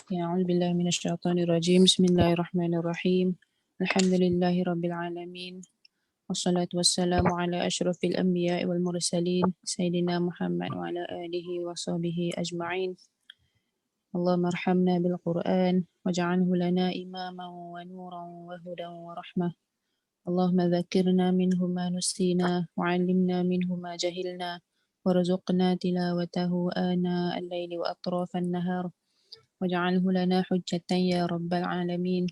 أعوذ بالله من الشيطان الرجيم. بسم الله الرحمن الرحيم. الحمد لله رب العالمين، والصلاة والسلام على أشرف الأنبياء والمرسلين سيدنا محمد وعلى آله وصحبه أجمعين. اللهم ارحمنا بالقرآن واجعله لنا إماما ونورا وهدى ورحمة. اللهم ذكرنا منه ما نسينا وعلمنا منه ما جهلنا وارزقنا تلاوته آناء الليل وأطراف النهار واجعله لنا حجة يا رب العالمين.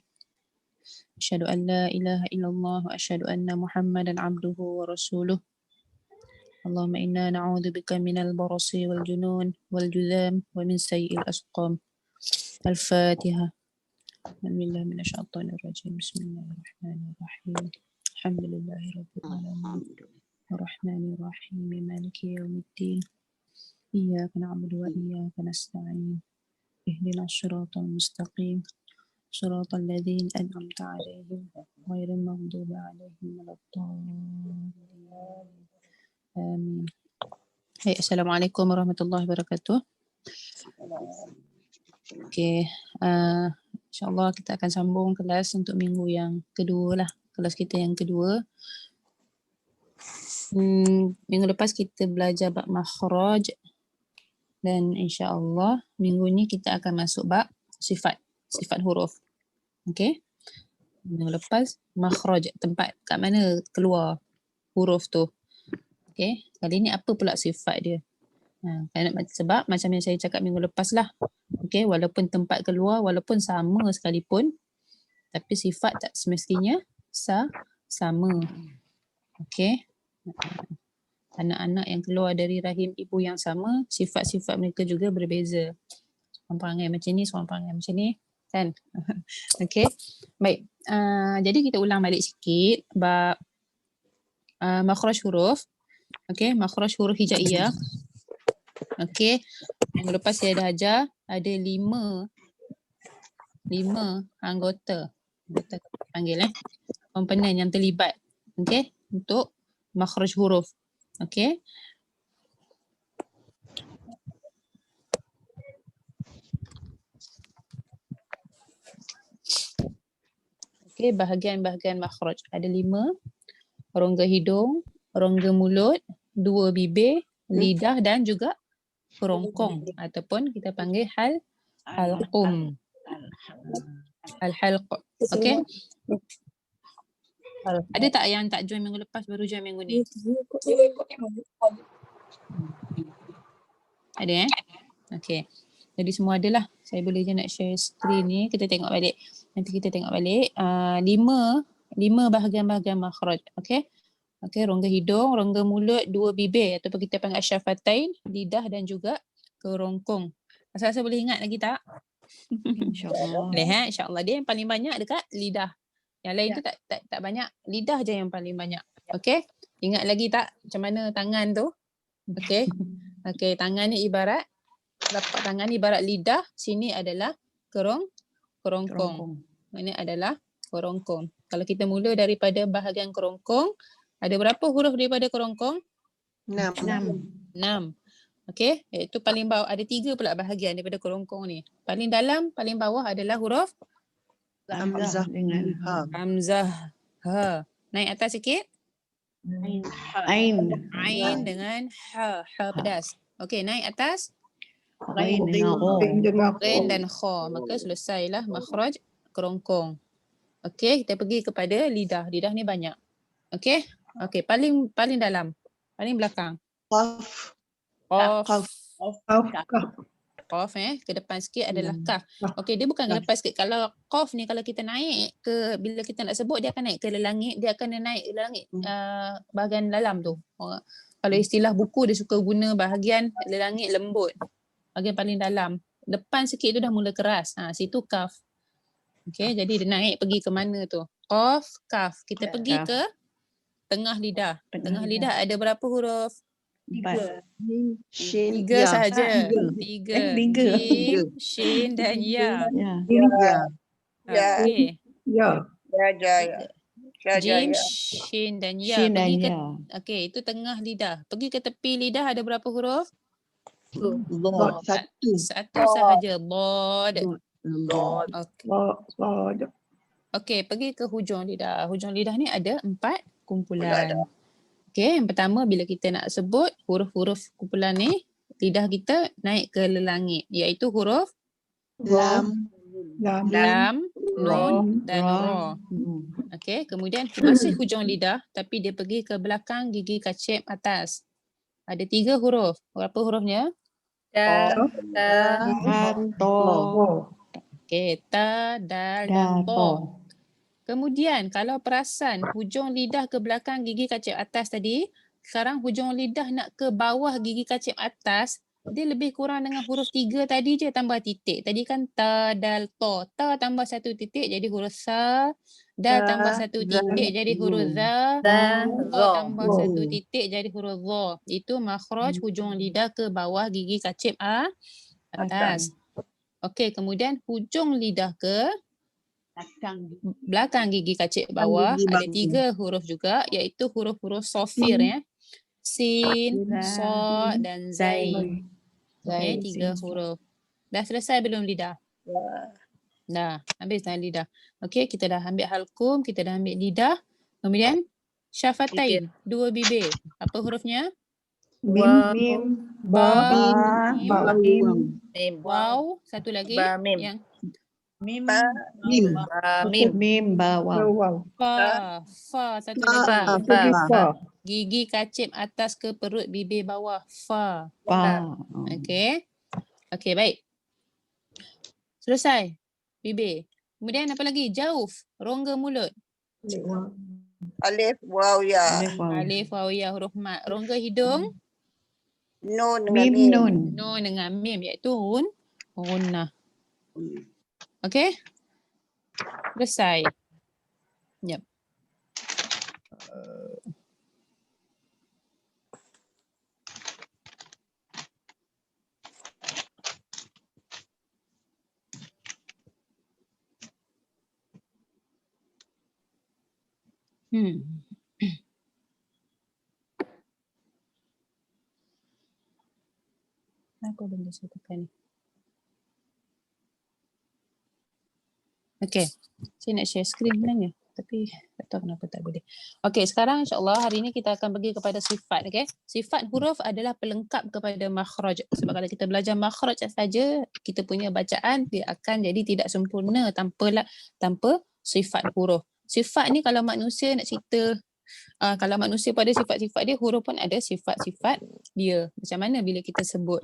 أشهد أن لا إله إلا الله وأشهد أن محمدا عبده ورسوله. اللهم إنا نعوذ بك من البرص والجنون والجذام ومن سيء الأسقام. الفاتحة. بسم الله من الشيطان الرجيم. بسم الله الرحمن الرحيم. الحمد لله رب العالمين الرحمن الرحيم مالك يوم الدين إياك نعبد وإياك نستعين اهدنا الصراط المستقيم صراط الذين أنعمت عليهم غير المغضوب عليهم ولا الضالين آمين. Hai, Assalamualaikum warahmatullahi wabarakatuh. Okey, insyaAllah kita akan sambung kelas untuk minggu yang kedua lah. Kelas kita yang kedua. Minggu lepas kita belajar bab makhraj dan insyaAllah minggu ni kita akan masuk bab sifat huruf. Okey. Minggu lepas makhraj, tempat kat mana keluar huruf tu. Okey, kali ni apa pula sifat dia? Sebab macam yang saya cakap minggu lepas lah. Okey, walaupun tempat keluar, walaupun sama sekalipun, tapi sifat tak semestinya sama. Okey. Anak-anak yang keluar dari rahim ibu yang sama, sifat-sifat mereka juga berbeza. Seorang perangai macam ni, seorang perangai macam ni. Kan? Okey. Baik. Jadi kita ulang balik sikit bab makhraj huruf. Okey, makhraj huruf hijaiyah. Okey. Minggu lepas saya dah ajar ada lima anggota panggil komponen yang terlibat. Okey, untuk makhraj huruf. Okey. Okey, bahagian-bahagian makhraj ada 5. Rongga hidung, rongga mulut, 2 bibir, lidah dan juga kerongkong ataupun kita panggil halqum. Al-halq. Okey. Ada tak yang tak join minggu lepas baru join minggu ni? Ada Okey. Jadi semua adalah. Saya boleh je nak share screen ni, kita tengok balik. Nanti kita tengok balik 5 bahagian-bahagian makhraj. Okey. Okey, rongga hidung, rongga mulut, 2 bibir ataupun kita panggil syafatain, lidah dan juga kerongkong. Rasa boleh ingat lagi tak? InsyaAllah. Boleh InsyaAllah. Dia yang paling banyak dekat lidah. Yang lain tu tak banyak. Lidah je yang paling banyak. Okey. Ingat lagi tak macam mana tangan tu? Okey. Okey, tangan ni ibarat telapak tangan ni ibarat lidah, sini adalah kerongkong. Ini adalah kerongkong. Kalau kita mula daripada bahagian kerongkong, ada berapa huruf daripada kerongkong? 6. Okey, iaitu paling bawah ada 3 pula bahagian daripada kerongkong ni. Paling dalam, paling bawah adalah huruf Hamzah dengan ha. Hamzah. Ha. Naik atas sikit. Ain dengan ha pedas. Okey, naik atas. Ghain dengan Ghain dan kha. Maka selesailah makhraj kerongkong. Okey, kita pergi kepada lidah. Lidah ni banyak. Okey. Okey, paling dalam. Paling belakang. Qaf. Qaf ke depan sikit adalah kaf. Okey, dia bukan ke depan sikit. Kalau qaf ni kalau kita naik ke, bila kita nak sebut dia akan naik ke langit, dia akan naik ke langit bahagian dalam tu. Kalau istilah buku dia suka guna bahagian langit lembut. Bahagian paling dalam. Depan sikit tu dah mula keras. Situ kaf. Okey, jadi dia naik pergi ke mana tu? Qaf, kaf. Kita pergi ke tengah lidah. Tengah lidah ada berapa huruf? 4. 3 sahaja. 3. Jim, shin dan ya. Okey. Jim, shin dan ya. Pergi ke okey, itu tengah lidah. Pergi ke tepi lidah ada berapa huruf? 1 sahaja. Bod. Dot. Okey. Dot. Okey, pergi ke hujung lidah. Hujung lidah ni ada 4 kumpulan. Okey, yang pertama bila kita nak sebut huruf-huruf kumpulan ni, lidah kita naik ke lelangit iaitu huruf Lam. lam, nun dan ra. Okey, kemudian masih hujung lidah tapi dia pergi ke belakang gigi kacip atas. Ada 3 huruf. Berapa hurufnya? To. Okey, ta, dal dan to. Kemudian kalau perasan hujung lidah ke belakang gigi kacip atas tadi, sekarang hujung lidah nak ke bawah gigi kacip atas, dia lebih kurang dengan huruf 3 tadi je tambah titik. Tadi kan ta, dal, to. Ta tambah 1 titik jadi huruf sa. Dal tambah 1 titik jadi huruf za. Za tambah 1 titik jadi huruf za. Itu makhraj hujung lidah ke bawah gigi kacip atas. Okey, kemudian hujung lidah ke belakang gigi kacip bawah ada 3 huruf juga iaitu huruf-huruf sofir ya. Sin, sa dan zai. Okay, 3 huruf. Dah selesai belum lidah? Dah, habis dah lidah. Okey, kita dah ambil halkum, kita dah ambil lidah. Kemudian syafatain, 2 bibir. Apa hurufnya? Mim. Ba, Mim. waw, satu lagi yang Mim. Mim bawah. fa, satu lagi. Gigi kacip atas ke perut bibir bawah. Fa. Okey. Okey, baik. Selesai. Bibir. Kemudian apa lagi? Jauf. Rongga mulut. Alif, waw, ya. Alif, waw, ya, huruf mat. Rongga hidung. Nun dengan Mim mim. nun. Nun dengan mim iaitu gunnah. Okey. Selesai. Yep. Apa benda saya tekan ni? Okey. Saya nak share screen sebenarnya. Tapi tak tahu kenapa tak boleh. Okey, sekarang insyaAllah hari ini kita akan pergi kepada sifat. Okay? Sifat huruf adalah pelengkap kepada makhraj. Sebab kalau kita belajar makhraj saja, kita punya bacaan dia akan jadi tidak sempurna tanpa sifat huruf. Sifat ni kalau manusia nak cerita, kalau manusia pada sifat-sifat dia, huruf pun ada sifat-sifat dia. Macam mana bila kita sebut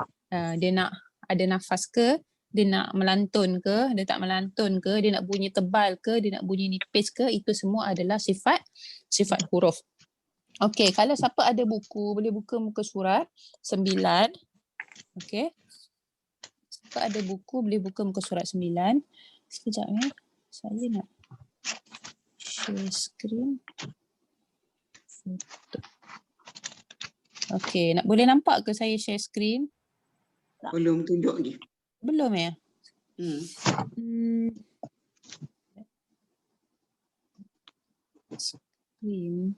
dia nak ada nafas ke, dia nak melantun ke, dia tak melantun ke, dia nak bunyi tebal ke, dia nak bunyi nipis ke, itu semua adalah sifat huruf. Okey, kalau siapa ada buku, boleh buka muka surat 9. Okey. Siapa ada buku, boleh buka muka surat 9. Sekejap ya. Saya nak share screen. Okey, boleh nampak ke saya share screen? Belum tunjuk je. Belum ya? Screen.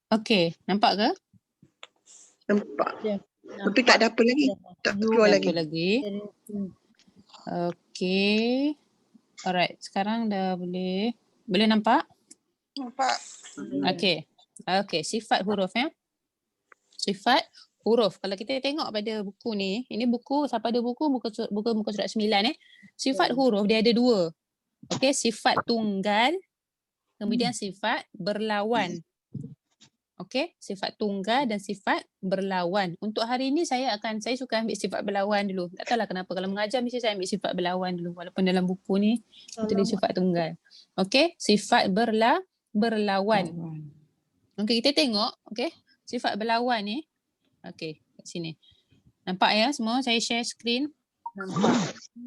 Okey, nampak ke? Nampak. Tapi tak ada apa lagi. Tak keluar lagi. Okey. Alright, sekarang dah boleh nampak? Nampak. Okey. Okey, sifat huruf ya. Sifat huruf. Kalau kita tengok pada buku ni, ini buku, siapa ada buku, buka muka surat 9 Sifat huruf dia ada 2. Okey, sifat tunggal, kemudian sifat berlawan. Okey, sifat tunggal dan sifat berlawan. Untuk hari ini saya suka ambil sifat berlawan dulu. Tak tahulah kenapa, kalau mengajar mesti saya ambil sifat berlawan dulu walaupun dalam buku ni tulis sifat tunggal. Okey, sifat berlawan. Okey, kita tengok, okey. Sifat berlawan ni. Okey, kat sini. Nampak ya semua? Saya share screen. Nampak.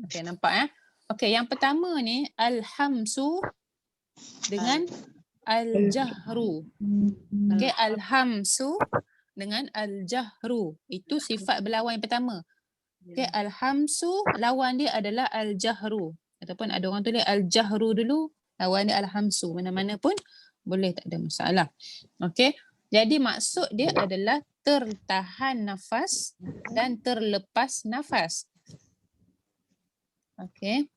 Okey, nampak ya. Okey, yang pertama ni al-hamsu dengan al-jahru. Okey, al-hamsu dengan al-jahru. Itu sifat berlawan yang pertama. Okey, al-hamsu lawan dia adalah al-jahru. Ataupun ada orang tulis al-jahru dulu, Lawan dia al-hamsu. Mana-mana pun boleh, tak ada masalah. Okey. Jadi maksud dia adalah tertahan nafas dan terlepas nafas. Okey.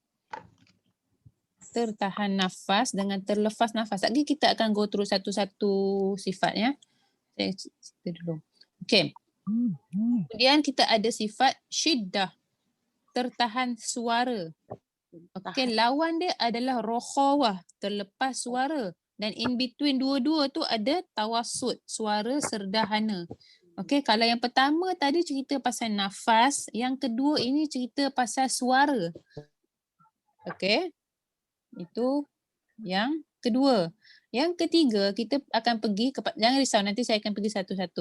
Tertahan nafas dengan terlepas nafas. Lagi kita akan go through satu-satu sifat ya. Saya cerita dulu. Okey. Kemudian kita ada sifat syiddah. Tertahan suara. Okey, lawan dia adalah rokhawah, terlepas suara. Dan in between dua-dua tu ada tawassut, suara serdahana. Okey, kalau yang pertama tadi cerita pasal nafas, yang kedua ini cerita pasal suara. Okey. Itu yang kedua. Yang ketiga, kita akan pergi kepada, jangan risau, nanti saya akan pergi satu-satu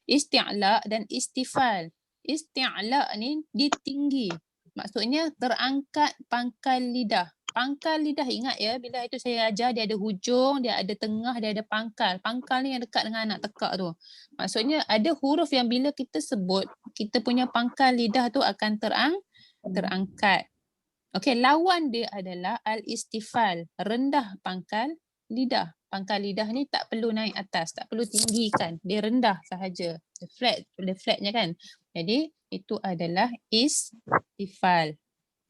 Isti'la dan istifal. Isti'la ni dia tinggi. Maksudnya terangkat pangkal lidah. Pangkal lidah, ingat ya, bila itu saya ajar dia ada hujung, dia ada tengah, dia ada pangkal. Pangkal ni yang dekat dengan anak tekak tu. Maksudnya ada huruf yang bila kita sebut, kita punya pangkal lidah tu akan terangkat. Okey, lawan dia adalah al-istifal, rendah pangkal lidah. Pangkal lidah ni tak perlu naik atas, tak perlu tinggikan. Dia rendah sahaja. Dia flatnya kan. Jadi itu adalah istifal.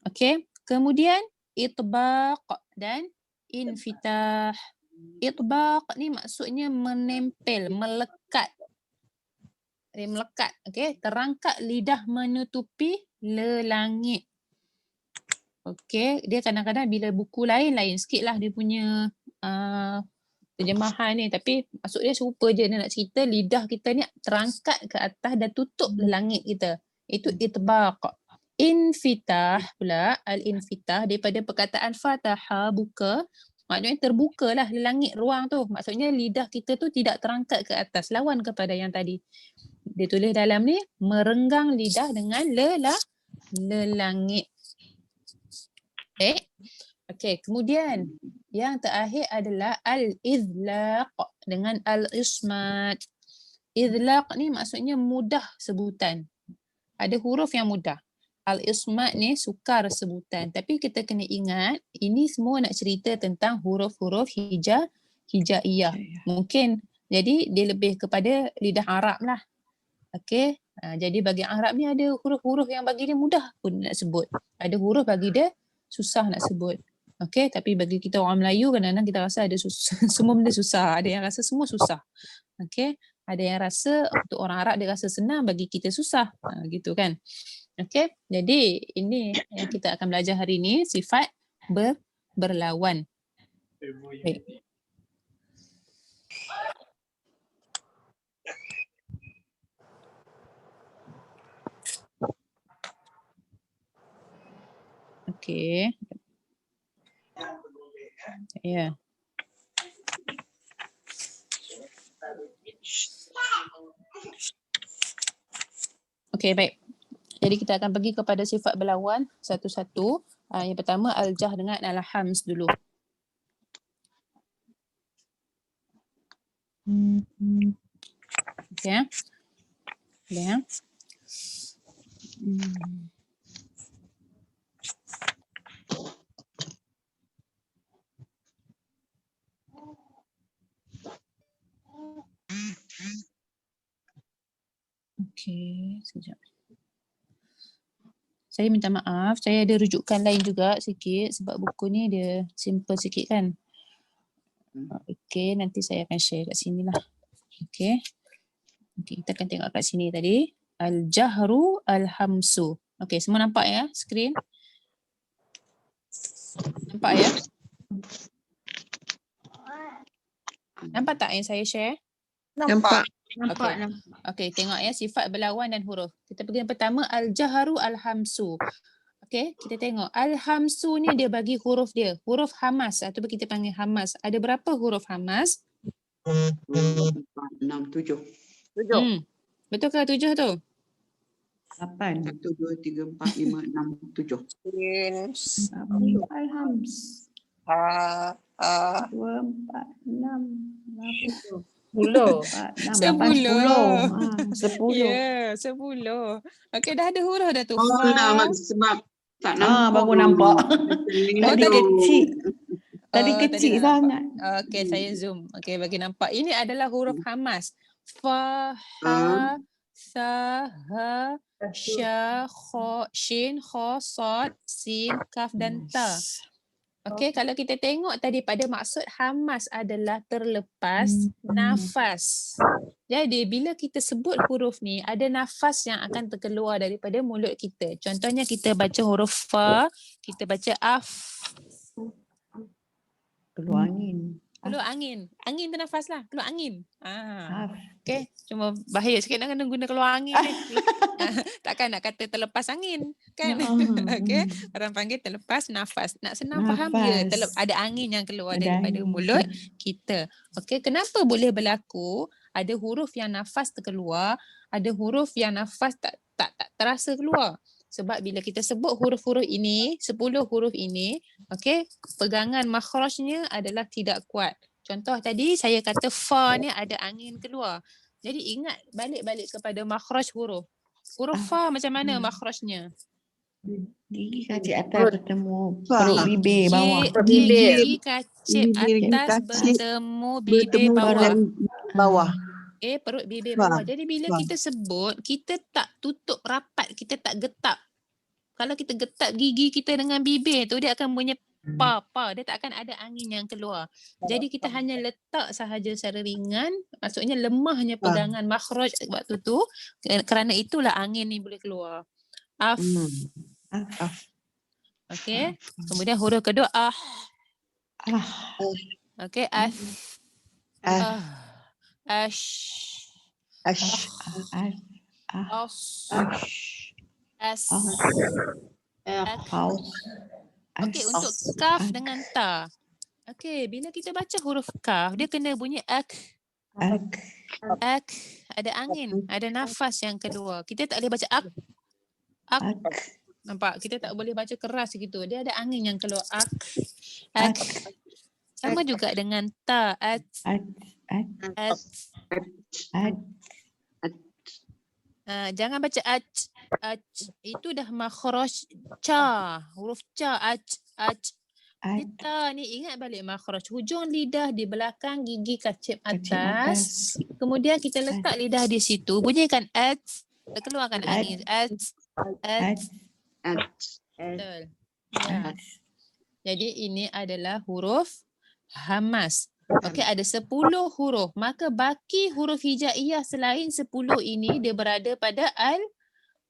Okey, kemudian itbaq dan infitah. Itbaq ni maksudnya menempel, melekat. Dia melekat, okey, terangkat lidah menutupi lelangit. Okey, dia kadang-kadang bila buku lain sikitlah dia punya terjemahan ni, tapi maksud dia serupa je. Dia nak cerita lidah kita ni terangkat ke atas dan tutup lelangit kita. Itu itbaq. Infitah pula, al-infitah daripada perkataan fataha, buka. Maknanya terbukalah lelangit ruang tu. Maksudnya lidah kita tu tidak terangkat ke atas, lawan kepada yang tadi. Dia tulis dalam ni merenggang lidah dengan lelangit. Okey, kemudian yang terakhir adalah al-izlaq dengan al-ismat. Izlaq ni maksudnya mudah sebutan. Ada huruf yang mudah. Al-ismat ni sukar sebutan. Tapi kita kena ingat, ini semua nak cerita tentang huruf-huruf hijaiyah. Mungkin jadi dia lebih kepada lidah Arab lah. Okey. Jadi bagi Arab ni ada huruf-huruf yang bagi dia mudah pun nak sebut. Ada huruf bagi dia susah nak sebut. Okey, tapi bagi kita orang Melayu kadang-kadang kita rasa ada semua benda susah. Ada yang rasa semua susah. Okey, ada yang rasa untuk orang Arab dia rasa senang, bagi kita susah. Gitu kan. Okey, jadi ini yang kita akan belajar hari ini, sifat berlawan. Baik. Okey. Ya. Okey, baik. Jadi kita akan pergi kepada sifat berlawan satu-satu. Yang pertama al-jah dengan al-hams dulu. Okey. Ya. Okey, sekejap. Saya minta maaf, saya ada rujukan lain juga sikit sebab buku ni dia simple sikit kan. Okey, nanti saya akan share kat sini lah. Okey. Okey, kita akan tengok kat sini tadi. Al-jahru al-hamsu. Okey, semua nampak ya skrin? Nampak ya? Nampak tak yang saya share? Nampak. Nampak. Okey, tengok ya sifat berlawan dan huruf. Kita pergi yang pertama al-jahru al-hamsu. Okey, kita tengok al-hamsu ni dia bagi huruf dia. Huruf hamas atau kita panggil hamas. Ada berapa huruf hamas? 6, 7. 7. Betul ke 7 tu? 8. 1, 2, 3, 4, 5, 6, 7. Alhams. 2, 2, 4, 6, 8, 10. 10. Ya, 10. Okey, dah ada huruf dah tu. Oh, nama sebab tak nampak. Baru nampak. Oh, tadi. Tadi tadi kecil tak nampak. sangat. Okey, saya zoom. Okey, bagi nampak. Ini adalah huruf hamas. Fa, ha, sa, ha, sya, kha, shin, kha, sad, sin, kaf dan ta. Okey, kalau kita tengok tadi pada maksud hamas adalah terlepas nafas. Jadi bila kita sebut huruf ni, ada nafas yang akan terkeluar daripada mulut kita. Contohnya kita baca huruf fa, kita baca af. Keluar angin. Keluar angin. Angin tu nafas lah. Keluar angin. Af. Okey, cuma bahaya sikit nak kena guna keluar angin ni. Takkan nak kata terlepas angin kan? Okey, orang panggil terlepas nafas. Nak senang faham dia, ada angin yang keluar Ada daripada angin. mulut kita. Okey, kenapa boleh berlaku? Ada huruf yang nafas terkeluar, ada huruf yang nafas tak terasa keluar. Sebab bila kita sebut huruf-huruf ini, 10 huruf ini, okey, pegangan makhrajnya adalah tidak kuat. Contoh tadi saya kata fa ni ada angin keluar. Jadi ingat balik-balik kepada makhraj huruf. Huruf fa macam mana makhrajnya? Gigi kacip atas bertemu perut bibir bawah. Gigi kacip Bibir atas kacip bertemu bibir bertemu bawah. dengan bawah. Perut bibir Faham, bawah. Jadi bila faham. kita sebut, kita tak tutup rapat, kita tak getap. Kalau kita getap gigi kita dengan bibir tu, dia akan bunyi pa. Dia tak akan ada angin yang keluar. Jadi kita hanya letak sahaja secara ringan, maksudnya lemahnya pegangan makhraj waktu tu, kerana itulah angin ni boleh keluar. Af. Okey. Kemudian huruf kedua ah. Okey, as. Ash. Ash. As. As. Okey, untuk kaf dengan ta. Okey, bila kita baca huruf kaf, dia kena bunyi ak. Ak. Ada angin, ada nafas yang keluar. Kita tak boleh baca ak. Nampak? Kita tak boleh baca keras gitu. Dia ada angin yang keluar. Ak. Sama juga dengan ta. At. Jangan baca ach. Itu dah makhraj ca. Huruf ca. Ach. Kita ni ingat balik makhraj. Hujung lidah di belakang gigi kacip atas. Kemudian kita letak lidah di situ. Bunyikan ach. Keluarkan angin. Ach. Betul. Ya. Jadi ini adalah huruf hamas. Okey, ada 10 huruf. Maka baki huruf hijaiyah selain 10 ini dia berada pada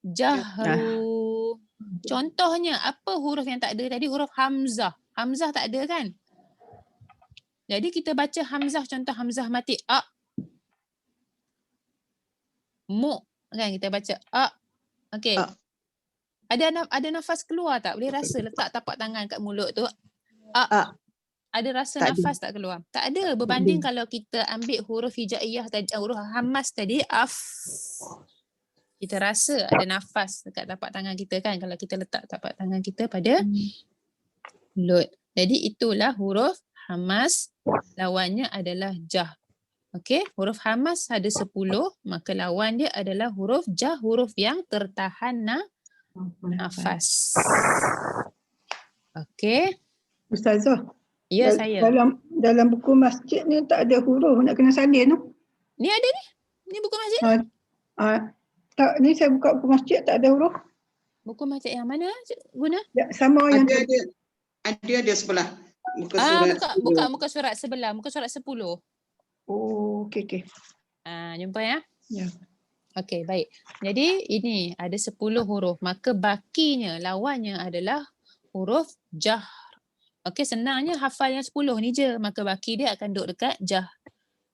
al-jahru. Contohnya apa huruf yang tak ada tadi? Huruf hamzah. Hamzah tak ada kan? Jadi kita baca hamzah, contoh hamzah mati a. Mu kan kita baca a. Okey. Ada nafas keluar tak? Boleh rasa letak tapak tangan kat mulut tu. Ada rasa Tak nafas tak keluar? Tak ada. Berbanding kalau kita ambil huruf hijaiyah tadi, huruf hamas tadi, af. Kita rasa ada nafas dekat tapak tangan kita kan kalau kita letak tapak tangan kita pada mulut. Jadi itulah huruf hamas. Lawannya adalah jah. Okey, huruf hamas ada 10, maka lawan dia adalah huruf jah, huruf yang tertahan nafas. Okey. Ustazah. Ya, saya. Dalam buku masjid ni tak ada huruf nak kena salin tu. Ni ada ni. Ni buku masjid. Tak, ni saya buka buku masjid tak ada huruf. Buku masjid yang mana guna? Ya, sama yang ada sebelah muka surat. Buka muka surat sebelah, muka surat 10. Oh, okey. Jumpa ya. Ya. Okey, baik. Jadi ini ada 10 huruf, maka bakinya lawannya adalah huruf jah. Okey, senangnya hafal yang 10 ni je, maka baki dia akan duduk dekat jah.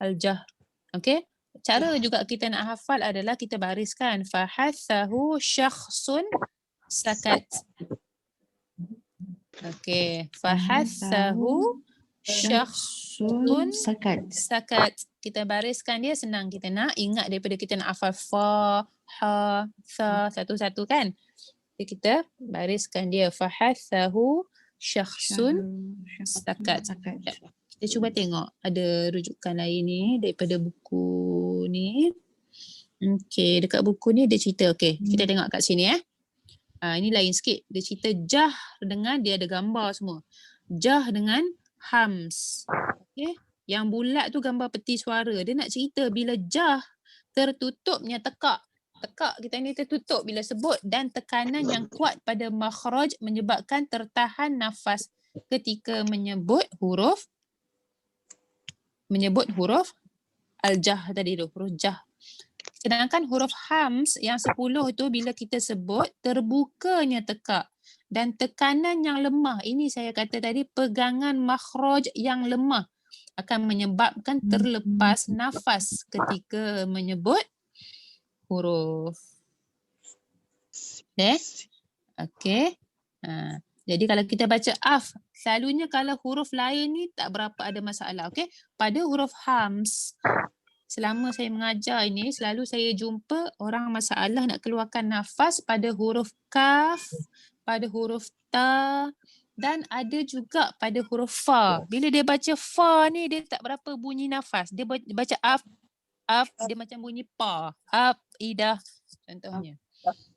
Al-jah. Okey. Cara juga kita nak hafal adalah kita bariskan fahathahu syakhsun sakat. Okey, fahathahu syakhsun sakat. Kita bariskan dia senang, kita nak ingat daripada kita nak hafal fa, ha, tha satu-satu kan. Jadi kita bariskan dia fahathahu syakhsun sakat. Kita cuba tengok ada rujukan lain ni daripada buku ni. Okey, dekat buku ni dia cerita. Okey, kita tengok kat sini ini lain sikit. Dia cerita jah dengan dia ada gambar semua. Jah dengan hams. Okay. Yang bulat tu gambar peti suara. Dia nak cerita bila jah tertutupnya tekak. Tekak kita ni tertutup bila sebut dan tekanan yang kuat pada makhraj menyebabkan tertahan nafas ketika menyebut huruf al-jah tadi tu, huruf jah. Sedangkan huruf hams yang 10 tu bila kita sebut terbukanya tekak dan tekanan yang lemah. Ini saya kata tadi pegangan makhraj yang lemah akan menyebabkan terlepas nafas ketika menyebut huruf. Okay. Jadi kalau kita baca af, selalunya kalau huruf lain ni tak berapa ada masalah. Okay. Pada huruf hams, selama saya mengajar ini, selalu saya jumpa orang masalah nak keluarkan nafas pada huruf kaf, pada huruf ta dan ada juga pada huruf fa. Bila dia baca fa ni, dia tak berapa bunyi nafas. Dia baca af, dia macam bunyi pa. Af, idah contohnya.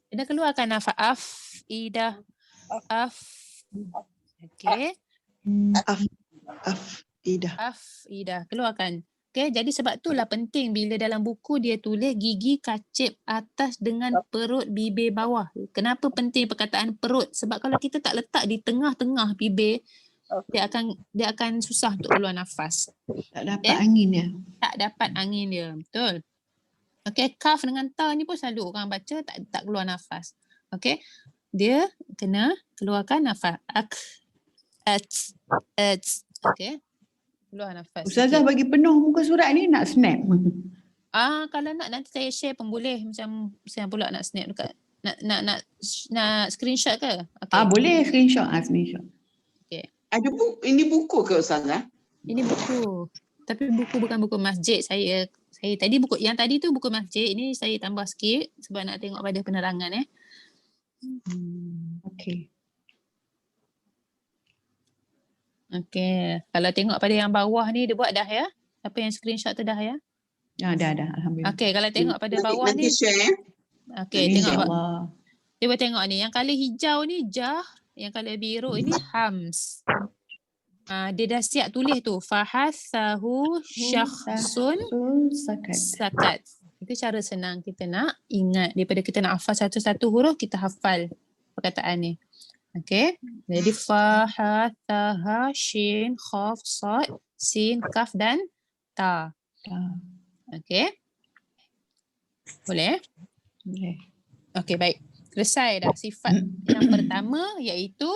Dia keluarkan nafas af, idah, af. Okay. Idah. Keluarkan. Okay, jadi sebab itulah penting bila dalam buku dia tulis gigi kacip atas dengan perut bibir bawah. Kenapa penting perkataan perut? Sebab kalau kita tak letak di tengah-tengah bibir, dia akan susah untuk keluar nafas. Tak dapat angin dia. Tak dapat angin dia. Betul. Okay, kaf dengan ta ni pun selalu orang baca tak keluar nafas. Okay, dia kena keluarkan nafas. Okay. Keluar nafas. Ustazah bagi penuh muka surat ni nak snap. Kalau nak nanti saya share pun boleh. Macam saya pula nak snap dekat nak screenshot ke? Okay. Boleh screenshot. Screenshot. Okay. Ada ini buku ke Ustazah? Ini buku. Tapi buku bukan buku masjid saya tadi buku yang tadi tu buku masjid. Ini saya tambah sikit sebab nak tengok pada penerangan Okay. Okay. Kalau tengok pada yang bawah ni dia buat dah ya? Apa yang screenshot tu dah ya? Dah. Alhamdulillah. Okay. Kalau tengok pada bawah ni. Nanti share. Okay. Tengok. Dia buat tengok ni. Yang colour hijau ni jah. Yang colour biru ini hams. Dia dah siap tulis tu. Fahathahu syakhsun sakat. Itu cara senang kita nak ingat. Daripada kita nak hafal satu-satu huruf, kita hafal perkataan ni. Okay. Jadi fa, ha, ta, ha, shin, khaf, sad, sin, kaf dan ta. Okay. Boleh? Boleh. Okay, baik. Selesai dah sifat yang pertama iaitu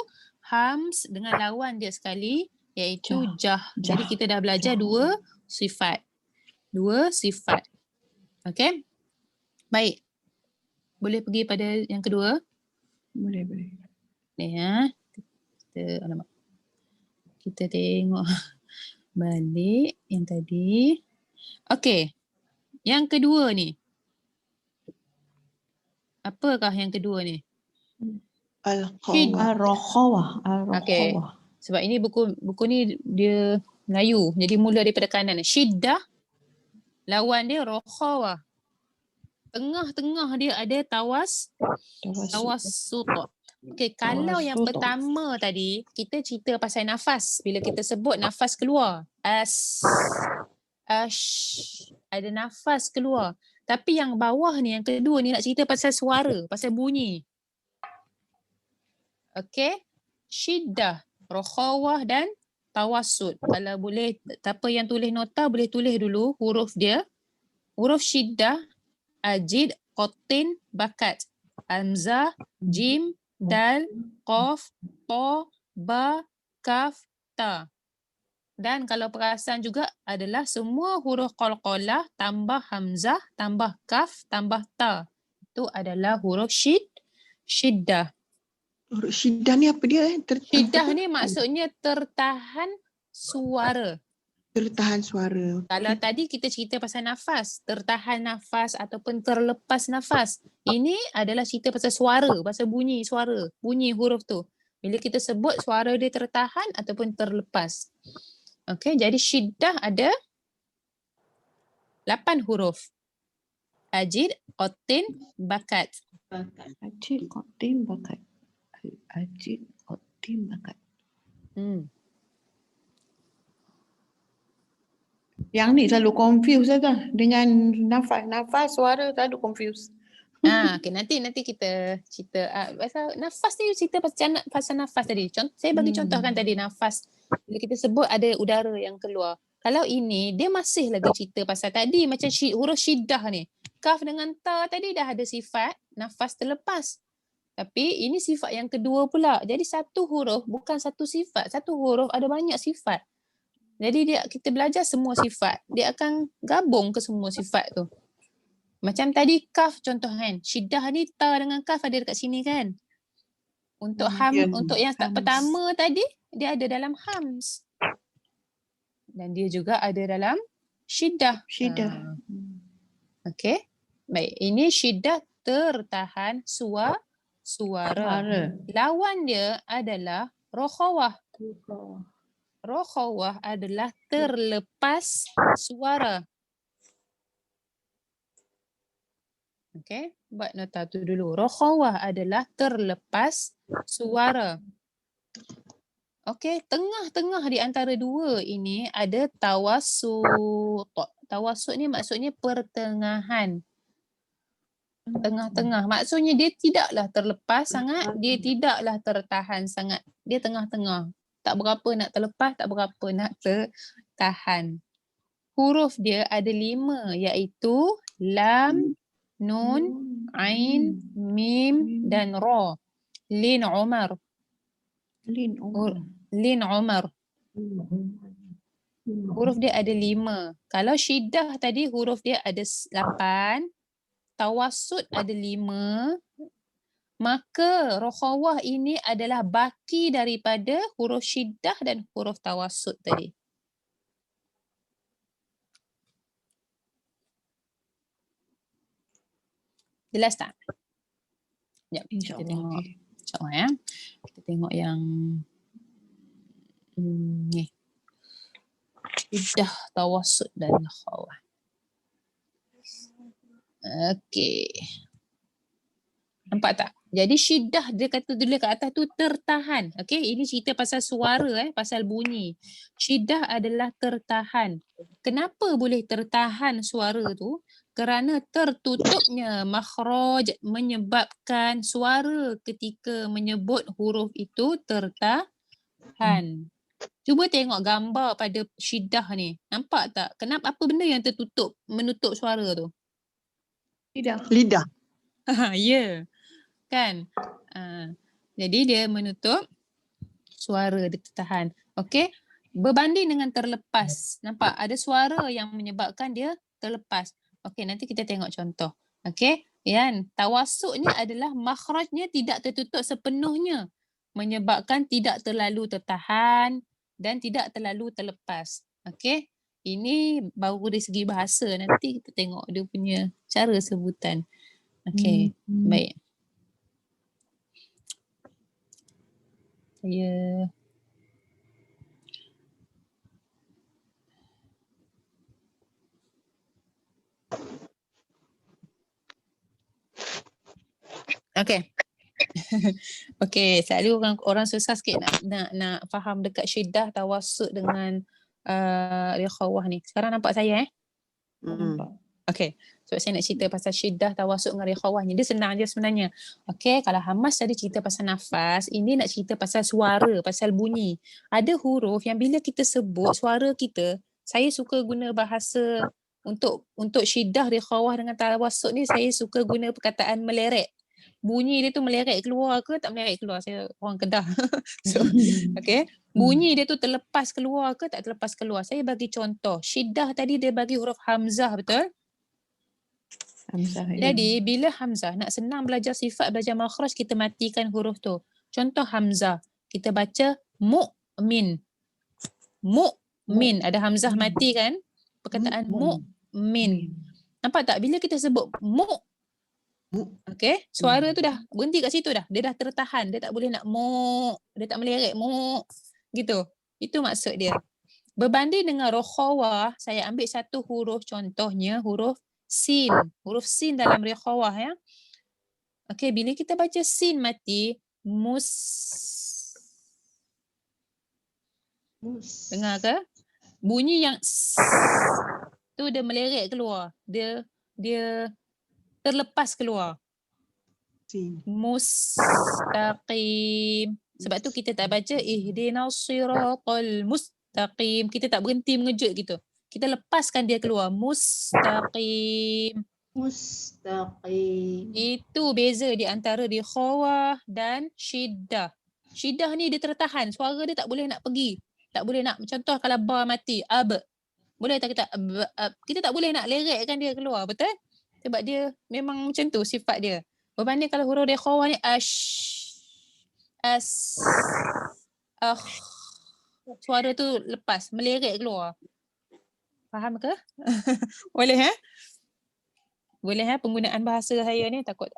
hams dengan lawan dia sekali iaitu jah. Jadi kita dah belajar dua sifat. Okay. Baik. Boleh pergi pada yang kedua? Boleh. Ni ya. Kita tengok balik yang tadi. Okey. Yang kedua ni. Apakah yang kedua ni? Al-Rakhawah. Okey. Sebab ini buku ni dia Melayu. Jadi mula daripada kanan. Syiddah. Lawan dia Rakhawah. Tengah-tengah dia ada tawassut. Okey, kalau yang pertama tadi kita cerita pasal nafas. Bila kita sebut nafas keluar. Ada nafas keluar. Tapi yang bawah ni, yang kedua ni nak cerita pasal suara, pasal bunyi. Okey. Syiddah, rakhawah dan tawassut. Kalau boleh, siapa yang tulis nota boleh tulis dulu huruf dia. Huruf syiddah, ajid, qatin, bakat. Hamzah, jim, dal, qaf, ta, ba, kaf, ta. Dan kalau perasan juga adalah semua huruf qalqalah tambah hamzah, tambah kaf, tambah ta. Itu adalah huruf syiddah. Huruf syiddah ni apa dia? Syiddah ni maksudnya tertahan suara. Tertahan suara. Kalau tadi kita cerita pasal nafas, tertahan nafas ataupun terlepas nafas. Ini adalah cerita pasal suara, pasal bunyi suara, bunyi huruf tu. Bila kita sebut suara dia tertahan ataupun terlepas. Okey, jadi syiddah ada 8 huruf. Ajid, qatin, bakat. Ajid, qatin, bakat. Ajid, qatin, bakat. Yang ni selalu confuse Ustazah dengan nafas suara selalu confuse. Okay, nanti kita cerita pasal nafas ni, cerita pasal nafas tadi. Saya bagi contohkan tadi nafas. Bila kita sebut ada udara yang keluar. Kalau ini dia masih lagi cerita pasal tadi macam huruf syiddah ni. Kaf dengan ta tadi dah ada sifat nafas terlepas. Tapi ini sifat yang kedua pula. Jadi satu huruf bukan satu sifat. Satu huruf ada banyak sifat. Jadi kita belajar semua sifat. Dia akan gabung ke semua sifat tu. Macam tadi kaf contoh kan. Syiddah ni ta dengan kaf ada dekat sini kan. Untuk untuk yang pertama tadi dia ada dalam hams. Dan dia juga ada dalam syiddah. Syiddah. Okey. Baik, ini syiddah tertahan suara. Lawan dia adalah rokhawah. Rokhawah adalah terlepas suara. Okey, buat nota tu dulu. Rokhawah adalah terlepas suara. Okey, tengah-tengah di antara dua ini ada tawassut. Tawassut ni maksudnya pertengahan. Tengah-tengah. Maksudnya dia tidaklah terlepas sangat, dia tidaklah tertahan sangat. Dia tengah-tengah. Tak berapa nak terlepas, tak berapa nak tertahan. Huruf dia ada 5 iaitu lam, nun, ain, mim dan ra. Lin Umar. Lin Umar. Huruf dia ada 5. Kalau syiddah tadi huruf dia ada 8. Tawassut ada 5, maka rokhawah ini adalah baki daripada huruf syiddah dan huruf tawassut tadi. Jelas tak? Sekejap, kita tengok. InsyaAllah ya. Kita tengok yang ni. Syiddah, tawassut dan rokhawah. Okey. Nampak tak? Jadi syiddah dia kata dulu kat atas tu tertahan. Okey, ini cerita pasal suara pasal bunyi. Syiddah adalah tertahan. Kenapa boleh tertahan suara tu? Kerana tertutupnya makhraj menyebabkan suara ketika menyebut huruf itu tertahan. Cuba tengok gambar pada syiddah ni. Nampak tak? Kenapa apa benda yang tertutup menutup suara tu? Lidah. Ya. Kan? Jadi dia menutup suara dia tertahan. Okey. Berbanding dengan terlepas. Nampak? Ada suara yang menyebabkan dia terlepas. Okey, nanti kita tengok contoh. Okey. Yan, tawassut ni adalah makhrajnya tidak tertutup sepenuhnya. Menyebabkan tidak terlalu tertahan dan tidak terlalu terlepas. Okey. Ini baru dari segi bahasa. Nanti kita tengok dia punya cara sebutan. Okey, baik. Saya okey. Okey, selalu orang susah sikit nak faham dekat syiddah, tawassut dengan rikhawah ni. Sekarang nampak saya Okey. So saya nak cerita pasal syiddah, tawassut dengan rikhawah ni. Dia senang je sebenarnya. Okey, kalau Hamas tadi cerita pasal nafas, ini nak cerita pasal suara, pasal bunyi. Ada huruf yang bila kita sebut suara kita, saya suka guna bahasa untuk syiddah, rikhawah dengan tawassut ni, saya suka guna perkataan meleret. Bunyi dia tu meleret keluar ke tak meleret keluar? Saya orang Kedah. So, okey. Bunyi dia tu terlepas keluar ke tak terlepas keluar? Saya bagi contoh. Syiddah tadi dia bagi huruf hamzah, betul? Hamzah. Ya. Jadi bila hamzah nak senang belajar sifat, belajar makhraj, kita matikan huruf tu. Contoh hamzah. Kita baca mu'min. Mu'min. Ada hamzah mati kan? Perkataan mu'min. Nampak tak? Bila kita sebut okey, suara tu dah berhenti kat situ dah. Dia dah tertahan. Dia tak boleh nak dia tak meleret gitu. Itu maksud dia. Berbanding dengan rokhawah, saya ambil satu huruf contohnya, huruf sin. Huruf sin dalam rikhawah ya. Okey, bila kita baca sin mati, dengar ke? Bunyi yang tu dia meleret keluar. Dia terlepas keluar. Mustaqim. Sebab tu kita tak baca ihdinas siratal mustaqim. Kita tak berhenti mengejut gitu. Kita lepaskan dia keluar. Mustaqim. Mustaqim. Itu beza di antara rikhawah dan syiddah. Syiddah ni dia tertahan. Suara dia tak boleh nak pergi. Tak boleh nak, contoh kalau ba mati, boleh tak kita kita tak boleh nak leretkan dia keluar, betul? Sebab dia memang macam tu sifat dia. Berbanding kalau huruf rikhawah ni suara tu lepas, meleret keluar. Faham ke? Boleh Boleh penggunaan bahasa saya ni takut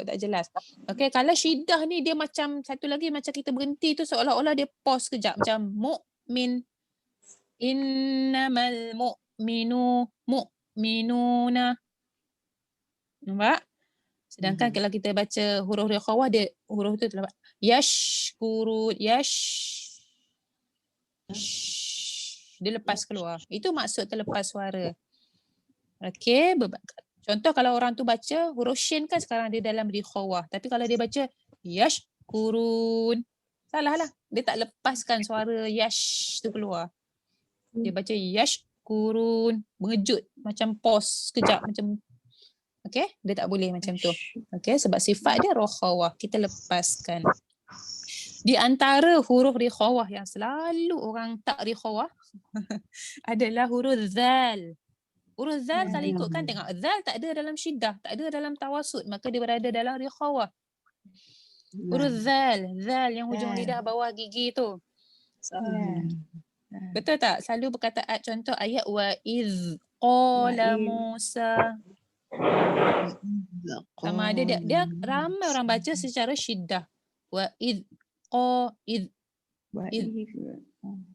tak jelas. Okey, kalau syiddah ni dia macam satu lagi macam kita berhenti tu seolah-olah dia pause kejap macam mu'min. Innamal mu'minuna. Nampak? Sedangkan kalau kita baca huruf rikhawah dia huruf tu terlepas. Yashkurun dia lepas keluar. Itu maksud terlepas suara. Okey, contoh kalau orang tu baca huruf shin kan sekarang dia dalam rikhawah. Tapi kalau dia baca yashkurun, salah lah. Dia tak lepaskan suara yash tu keluar. Dia baca yashkurun, mengejut macam pause sekejap macam. Okey, dia tak boleh macam tu. Okey, sebab sifat dia rikhawah, kita lepaskan. Di antara huruf rikhawah yang selalu orang tak rikhawah adalah huruf zal. Huruf zal kalau ikutkan tengok, zal tak ada dalam syiddah, tak ada dalam tawassut, maka dia berada dalam rikhawah. Huruf zal yang hujung lidah bawah gigi tu. Betul tak? Selalu perkataan contoh ayat wa iz qala Musa. Sama ada dia ramai orang baca secara syiddah. Wa iz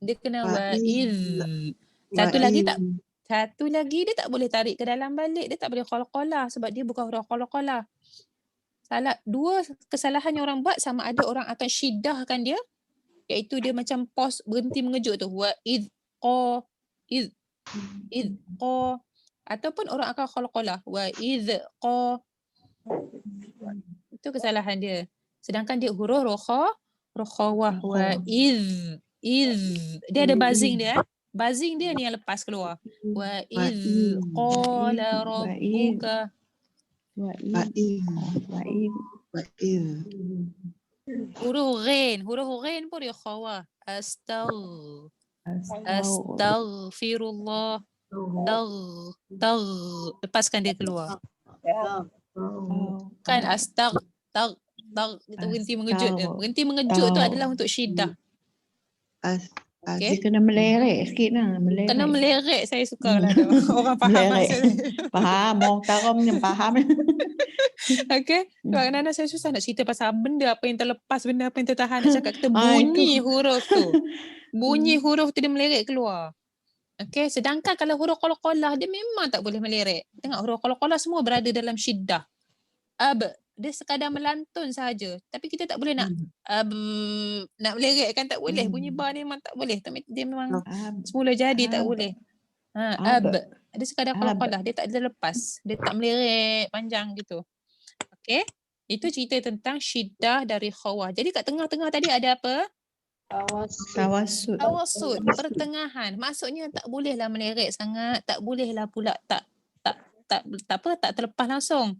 dia kena wa iz. Satu lagi dia tak boleh tarik ke dalam balik, dia tak boleh qalqalah sebab dia bukan huruf qalqalah. Salah dua kesalahan yang orang buat, sama ada orang akan syiddahkan dia iaitu dia macam pause berhenti mengejut tu wa iz qa ataupun orang akan qalqalah wa iz qa. Itu kesalahan dia. Sedangkan dia huruf rikhawah wa iz dia ada buzzing dia. Buzzing dia ni yang lepas keluar. Wa iz qala rabbuka. Huruf ghain pun rikhawah. Astaghfirullah. Lepaskan dia keluar. Kan kita berhenti mengejut dia. Berhenti mengejut tu adalah untuk syiddah. Dia kena meleret sikit lah. Kena meleret, saya suka lah tu. Orang faham maksud. Faham, orang taram yang faham. Okey, kadang-kadang saya susah nak cerita pasal benda apa yang terlepas, benda apa yang tertahan. Nak cakap kita bunyi huruf tu. Bunyi huruf tu dia meleret keluar. Okey, sedangkan kalau huruf qalqalah dia memang tak boleh meleret. Tengok huruf qalqalah semua berada dalam syiddah. Dia sekadar melantun sahaja. Tapi kita tak boleh nak meleret kan, tak boleh. Bunyi ba ni memang tak boleh. Dia memang semula jadi tak boleh. Dia sekadar qalqalah, dia tak ada lepas. Dia tak meleret panjang gitu. Okey. Itu cerita tentang syiddah dari rikhawah. Jadi kat tengah-tengah tadi ada apa? Tawassut. Pertengahan. Maksudnya tak bolehlah meleret sangat, tak bolehlah pula tak terlepas langsung.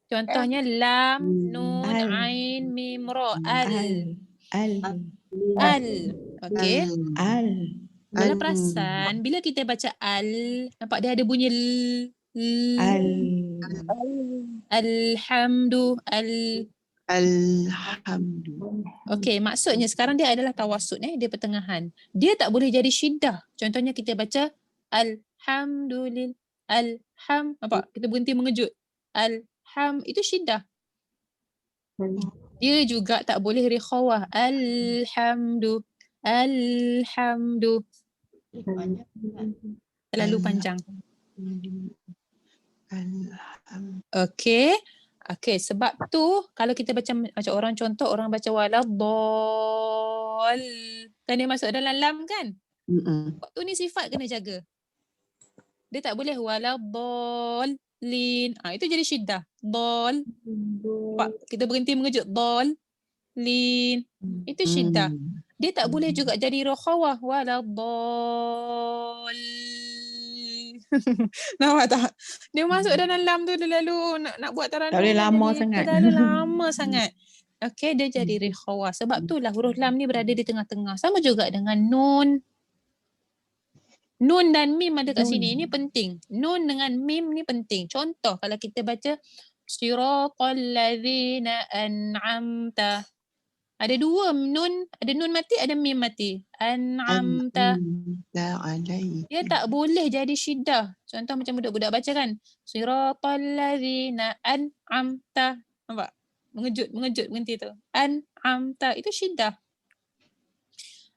Contohnya lam, nun, ain, mim, ra, al. Okey. Dalam perasan bila kita baca al, nampak dia ada bunyi alhamdu. Okey, maksudnya sekarang dia adalah tawassut dia pertengahan. Dia tak boleh jadi syiddah. Contohnya kita baca alhamdulillah. Nampak? Kita berhenti mengejut. Itu syiddah. Dia juga tak boleh rikhawah. Alhamdu. Terlalu panjang. Okey, sebab tu kalau kita baca macam orang contoh orang baca waladdall, kan dia masuk dalam lam kan? Waktu ni sifat kena jaga. Dia tak boleh waladhdallin. Itu jadi syiddah. Dal. Kita berhenti mengejut. Dallin. Itu syiddah. Dia tak boleh juga jadi rakhawah. Waladdallin. Nampak tak? Dia masuk dalam lam tu dia lalu nak buat taranum. Tak boleh lama sangat. Terlalu lama sangat. Okey, dia jadi rikhawah. Sebab itulah huruf lam ni berada di tengah-tengah. Sama juga dengan nun. Nun dan mim ada kat sini. Ini penting. Nun dengan mim ni penting. Contoh kalau kita baca siratal ladzina an'amta. Ada dua nun, ada nun mati, ada mim mati. An'amta. Dia tak boleh jadi syiddah. Contoh macam budak-budak baca kan. Siratal ladzina an'amta. Nampak? Mengejut berhenti tu. An'amta itu syiddah.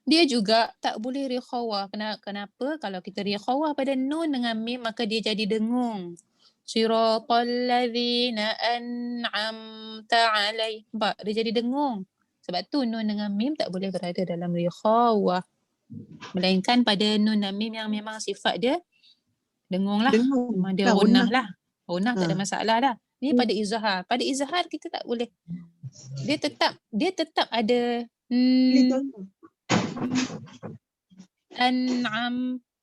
Dia juga tak boleh rikhawah. Kenapa? Kalau kita rikhawah pada nun dengan mim maka dia jadi dengung. Siratal ladzina an'amta alaihim. Nampak? Dia jadi dengung. Sebab tu nun dengan mim tak boleh berada dalam rikhawah. Melainkan pada nun dan mim yang memang sifat dia dengung lah. Memang dia runah lah. Runah tak ada masalah dah. Ni pada izhar. Pada izhar kita tak boleh. Dia tetap ada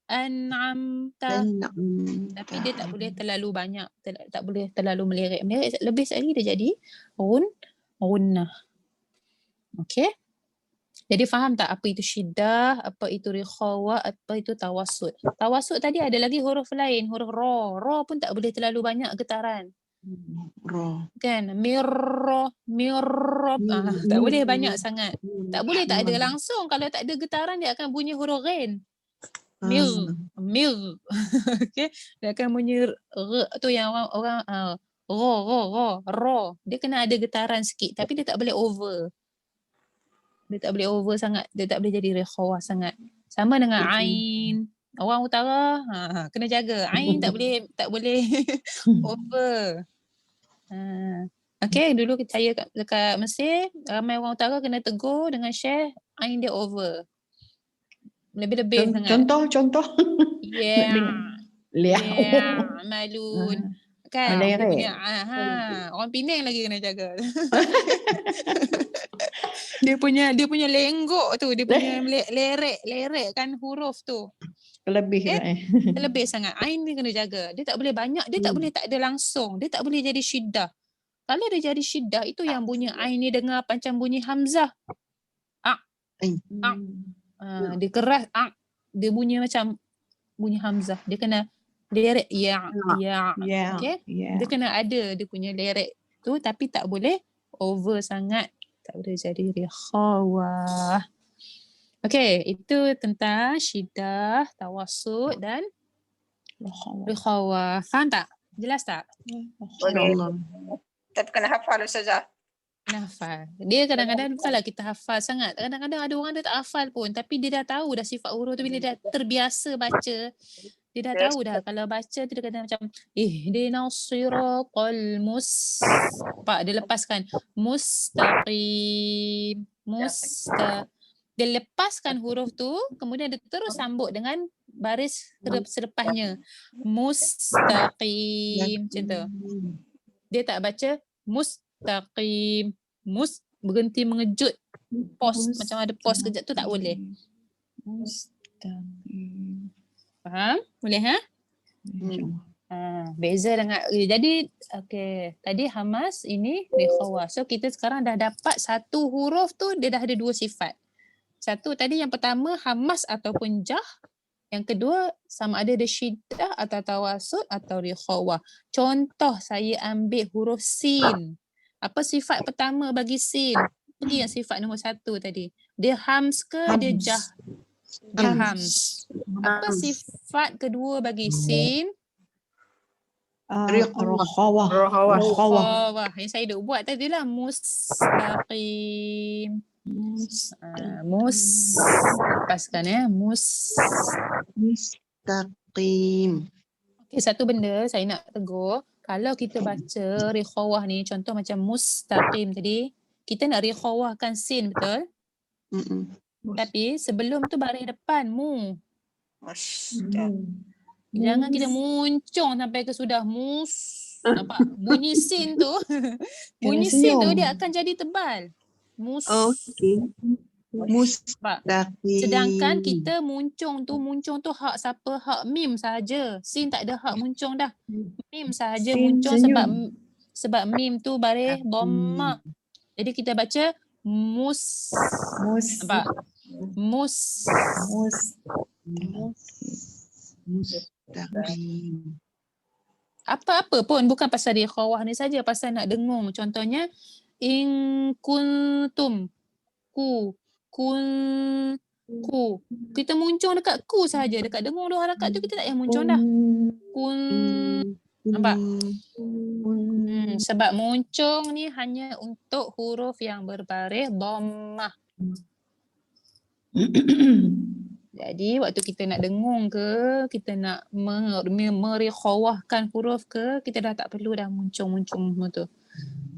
an'amta. Tapi dia tak boleh terlalu banyak, tak boleh terlalu melirik. Lebih sekali dia jadi gunnah. Okey. Jadi faham tak apa itu syiddah, apa itu rikhawah, apa itu tawassut. Tawassut tadi ada lagi huruf lain, huruf ra. Ra pun tak boleh terlalu banyak getaran. Kan? Mirrah. Tak boleh banyak sangat. Tak boleh tak ada langsung. Kalau tak ada getaran dia akan bunyi huruf ghain. Mir. Okey. Dia akan bunyi tu yang orang ra. Dia kena ada getaran sikit tapi dia tak boleh over. Dia tak boleh over sangat. Dia tak boleh jadi rikhawah sangat. Sama dengan ain. Orang utara kena jaga. Ain tak boleh over. Okay, dulu saya dekat Mesir, ramai orang utara kena tegur dengan Syekh, ain dia over. Lebih-lebih sangat. Contoh. Malun. Kan? Dia punya, orang Penang lagi kena jaga. Dia punya lenggok tu, dia punya lerek kan huruf tu. Lebih sangat. Ain dia kena jaga. Dia tak boleh banyak, dia tak boleh tak ada langsung. Dia tak boleh jadi syiddah. Kalau dia jadi syiddah, itu yang bunyi ain ni dengar macam bunyi hamzah. Dia keras. Dia bunyi macam bunyi hamzah. Dia kena lerek ya. Okay? Dia kena ada dia punya lerek tu tapi tak boleh over sangat. Tak boleh jadi rikhawah. Okay, itu tentang syiddah, tawassut dan rikhawah. Faham tak? Jelas tak? Boleh. Tapi kena hafal Ustazah. Kena hafal. Dia kadang-kadang bukanlah kita hafal sangat. Kadang-kadang ada orang dia tak hafal pun. Tapi dia dah tahu dah sifat huruf tu bila dia terbiasa baca. Dia dah tahu dah. Kalau baca tu dia kata macam ihdinas siratal Pak dia lepaskan. Mustaqim. Dia lepaskan huruf tu. Kemudian dia terus sambut dengan baris selepasnya. Mustaqim. Macam tu. Dia tak baca mustaqim. Berhenti mengejut. Pause. Macam ada pause kejap tu tak boleh. Mustaqim. Faham? Boleh beza dengan jadi okey. Tadi hamas, ini rikhawah. So kita sekarang dah dapat satu huruf tu dia dah ada dua sifat. Satu tadi yang pertama hamas ataupun jah. Yang kedua, sama ada syiddah atau tawassut atau rikhawah. Contoh saya ambil huruf sin. Apa sifat pertama bagi sin? Pergi yang sifat nombor satu tadi. Dia hams ke dia jah? Dia hams. Apa sifat kedua bagi sin? Rikhawah. Yang saya dah buat tadi lah. Mustaqim. Lepaskan Mustaqim. Okay, satu benda saya nak tegur. Kalau kita baca rikhawah ni, contoh macam mustaqim tadi, kita nak rikhawahkan sin, betul? Tapi sebelum tu baris depan mu. Jangan kita muncung sampai ke sudah mus. Nampak? Bunyi sin tu. Bunyi sin tu dia akan jadi tebal. Mus. Okey. Nampak? Sedangkan Mustaqim. kita muncung tu hak siapa? Hak mim saja. Sin tak ada hak muncung dah. Mim saja muncung sebab mim tu baris dhamma. Jadi kita baca mus. Nampak? Mus. Mustaqim. Apa-apa pun bukan pasal dia khawah ni saja, pasal nak dengung. Contohnya in kuntum ku kita muncung dekat ku saja, dekat dengung dua harakat tu kita tak payah muncung dah. Kun nampak? Sebab muncung ni hanya untuk huruf yang berbaris dhammah. Jadi waktu kita nak dengung ke, kita nak merikhawahkan huruf ke, kita dah tak perlu dah muncung-muncung semua tu.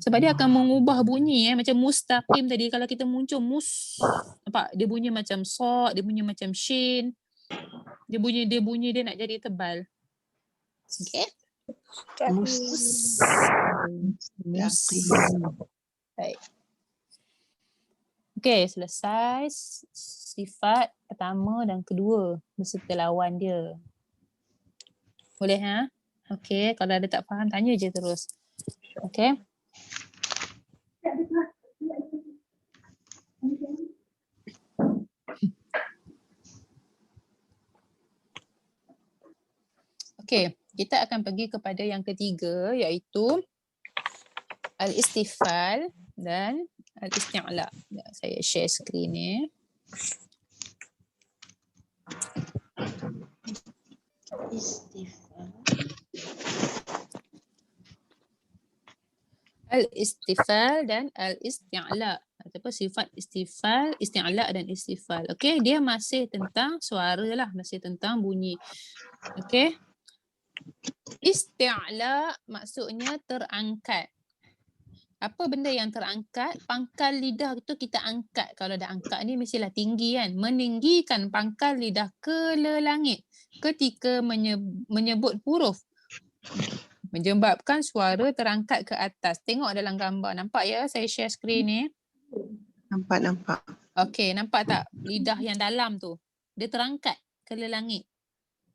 Sebab dia akan mengubah bunyi macam mustaqim tadi, kalau kita muncung mus, nampak? Dia bunyi macam sad, dia bunyi macam shin. Dia bunyi dia nak jadi tebal. Okey? Baik. Okey, selesai sifat pertama dan kedua beserta lawan dia. Boleh Okey, kalau ada tak faham tanya je terus. Okey. Okey, kita akan pergi kepada yang ketiga, iaitu al-istifal dan al-isti'la. Saya share skrin ni. Al-istifal dan al-isti'la. Ataupun sifat istifal, isti'la dan istifal. Okey, dia masih tentang suara lah, masih tentang bunyi. Okey. Isti'la maksudnya terangkat. Apa benda yang terangkat? Pangkal lidah tu kita angkat. Kalau dah angkat ni mestilah tinggi kan. Meninggikan pangkal lidah ke langit ketika menyebut huruf. Menyebabkan suara terangkat ke atas. Tengok dalam gambar. Nampak ya saya share skrin ni? Nampak. Okey, nampak tak lidah yang dalam tu? Dia terangkat ke langit.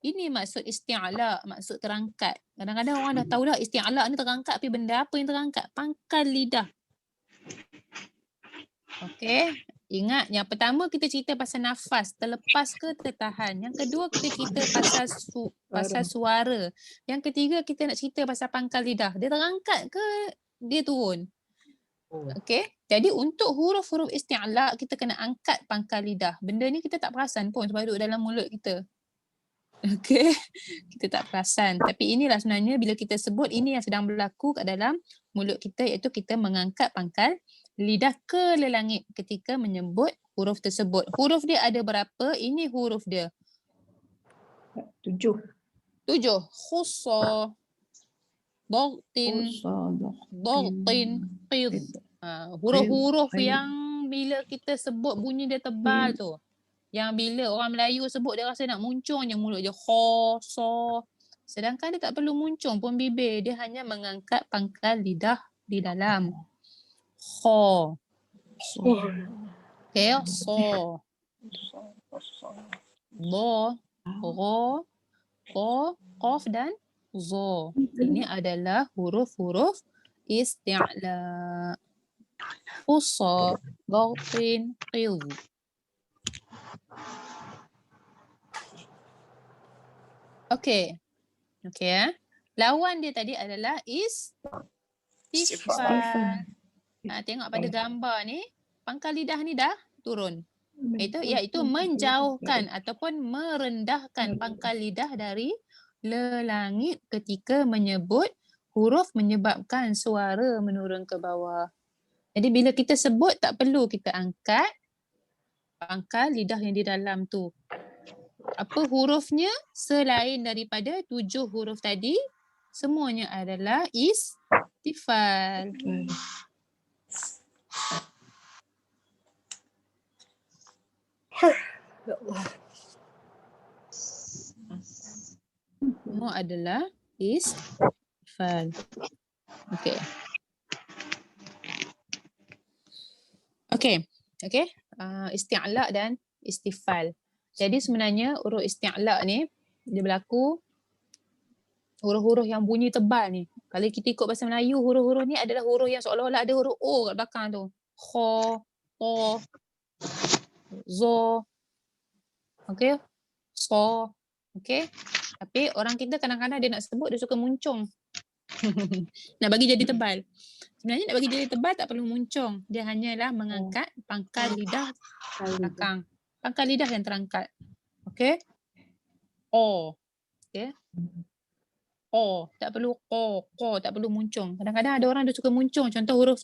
Ini maksud isti'la, maksud terangkat. Kadang-kadang orang dah tahu dah isti'la ni terangkat, tapi benda apa yang terangkat? Pangkal lidah. Okey, ingat yang pertama kita cerita pasal nafas, terlepas ke tertahan. Yang kedua kita cerita pasal suara. Yang ketiga kita nak cerita pasal pangkal lidah. Dia terangkat ke dia turun? Okey, jadi untuk huruf-huruf isti'la kita kena angkat pangkal lidah. Benda ni kita tak perasan pun sebab duduk dalam mulut kita. Okey, kita tak perasan. Tapi inilah sebenarnya bila kita sebut ini yang sedang berlaku kat dalam mulut kita, iaitu kita mengangkat pangkal lidah ke langit ketika menyebut huruf tersebut. Huruf dia ada berapa? Ini huruf dia. 7. Khussa, dagtin, qid. Huruf-huruf yang bila kita sebut bunyi dia tebal tu. Yang bila orang Melayu sebut dia rasa nak muncung je mulut je. Kho, so. Sedangkan dia tak perlu muncung pun bibir. Dia hanya mengangkat pangkal lidah di dalam. Kho. Okay, so. Do, ro, ko, kof dan zo. Ini adalah huruf-huruf isti'la. Khussa, dagtin, qid. Okey. Lawan dia tadi adalah istifal. Tengok pada gambar ni, pangkal lidah ni dah turun. Iaitu menjauhkan ataupun merendahkan pangkal lidah dari langit ketika menyebut huruf menyebabkan suara menurun ke bawah. Jadi bila kita sebut tak perlu kita angkat pangkal lidah yang di dalam tu. Apa hurufnya selain daripada 7 huruf tadi, semuanya adalah istifal. Semua adalah istifal. Okey. Okey. Isti'la dan istifal. Jadi sebenarnya huruf isti'la ni dia berlaku huruf-huruf yang bunyi tebal ni. Kalau kita ikut bahasa Melayu, huruf-huruf ni adalah huruf yang seolah-olah ada huruf O kat belakang tu. Kha, ta, zo. Okey. So. Okey. Tapi orang kita kadang-kadang dia nak sebut, dia suka muncung. Nak bagi jadi tebal. Sebenarnya nak bagi jadi tebal tak perlu muncung. Dia hanyalah mengangkat pangkal lidah belakang. Pangkal lidah yang terangkat. Okey. O. Okey. O. Tak perlu ko. Ko. Tak perlu muncung. Kadang-kadang ada orang dia suka muncung. Contoh huruf.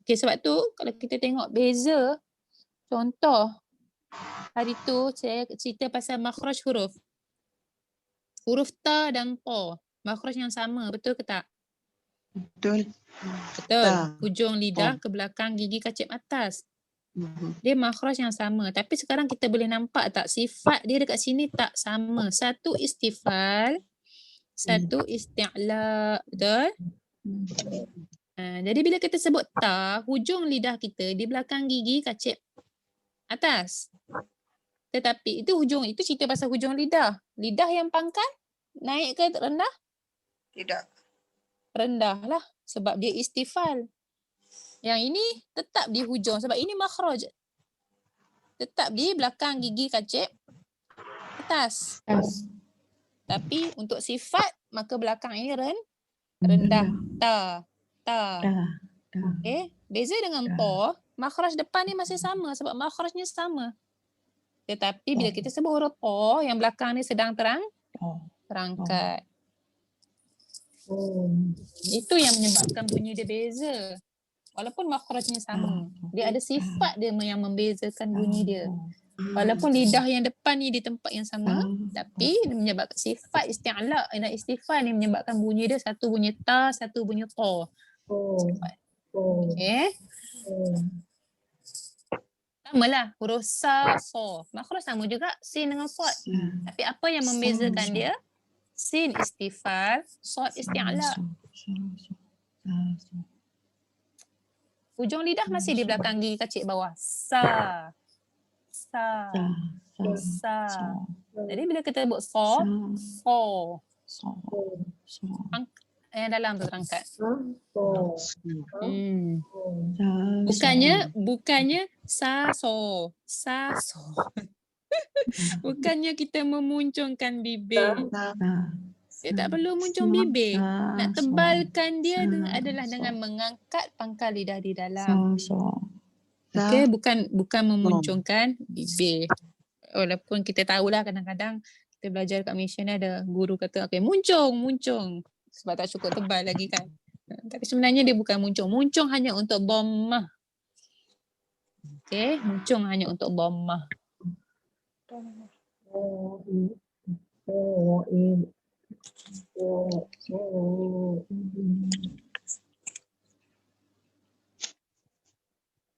Okey, sebab tu kalau kita tengok beza. Contoh. Hari tu saya cerita pasal makhraj huruf. Huruf ta dan ta. Makhraj yang sama. Betul ke tak? Betul. Betul. Ta. Hujung lidah ke belakang gigi kacip atas. Dia makhraj yang sama. Tapi sekarang kita boleh nampak tak sifat dia dekat sini tak sama. Satu istifal, satu isti'la. Betul? Jadi bila kita sebut ta, hujung lidah kita di belakang gigi kacip atas. Tetapi itu hujung, itu cerita pasal hujung lidah. Lidah yang pangkal naik ke rendah? Tidak. Rendah lah. Sebab dia istifal. Yang ini tetap di hujung sebab ini makhraj. Tetap di belakang gigi kacip atas. Tapi untuk sifat maka belakang ini rendah. Ta. Okey, beza dengan ta, makhraj depan ni masih sama sebab makhrajnya sama. Tetapi bila kita sebut huruf ta yang belakang ni sedang terangkat. Itu yang menyebabkan bunyi dia beza. Walaupun makhrajnya sama. Dia ada sifat dia yang membezakan bunyi dia. Walaupun lidah yang depan ni di tempat yang sama, tapi menyebabkan sifat isti'la dan istifal ni menyebabkan bunyi dia satu bunyi ta, satu bunyi ta. Okey. Samalah huruf sa, so. Makhraj sama juga sin dengan sad. Tapi apa yang membezakan dia? Sin istifal, sad isti'la. Hujung lidah masih di belakang gigi kacip bawah. Sa. Jadi bila kita sebut so. Yang dalam tu terangkat. Bukannya so. Bukannya kita memuncungkan bibir. Dia tak perlu muncung bibir. Nak tebalkan dia adalah dengan mengangkat pangkal lidah di dalam. Okey, bukan memuncungkan bibir. Walaupun kita tahulah kadang-kadang kita belajar kat Malaysia ni ada guru kata okey muncung sebab tak cukup tebal lagi kan. Tapi sebenarnya dia bukan muncung. Muncung hanya untuk dhammah. Okey, muncung hanya untuk dhammah.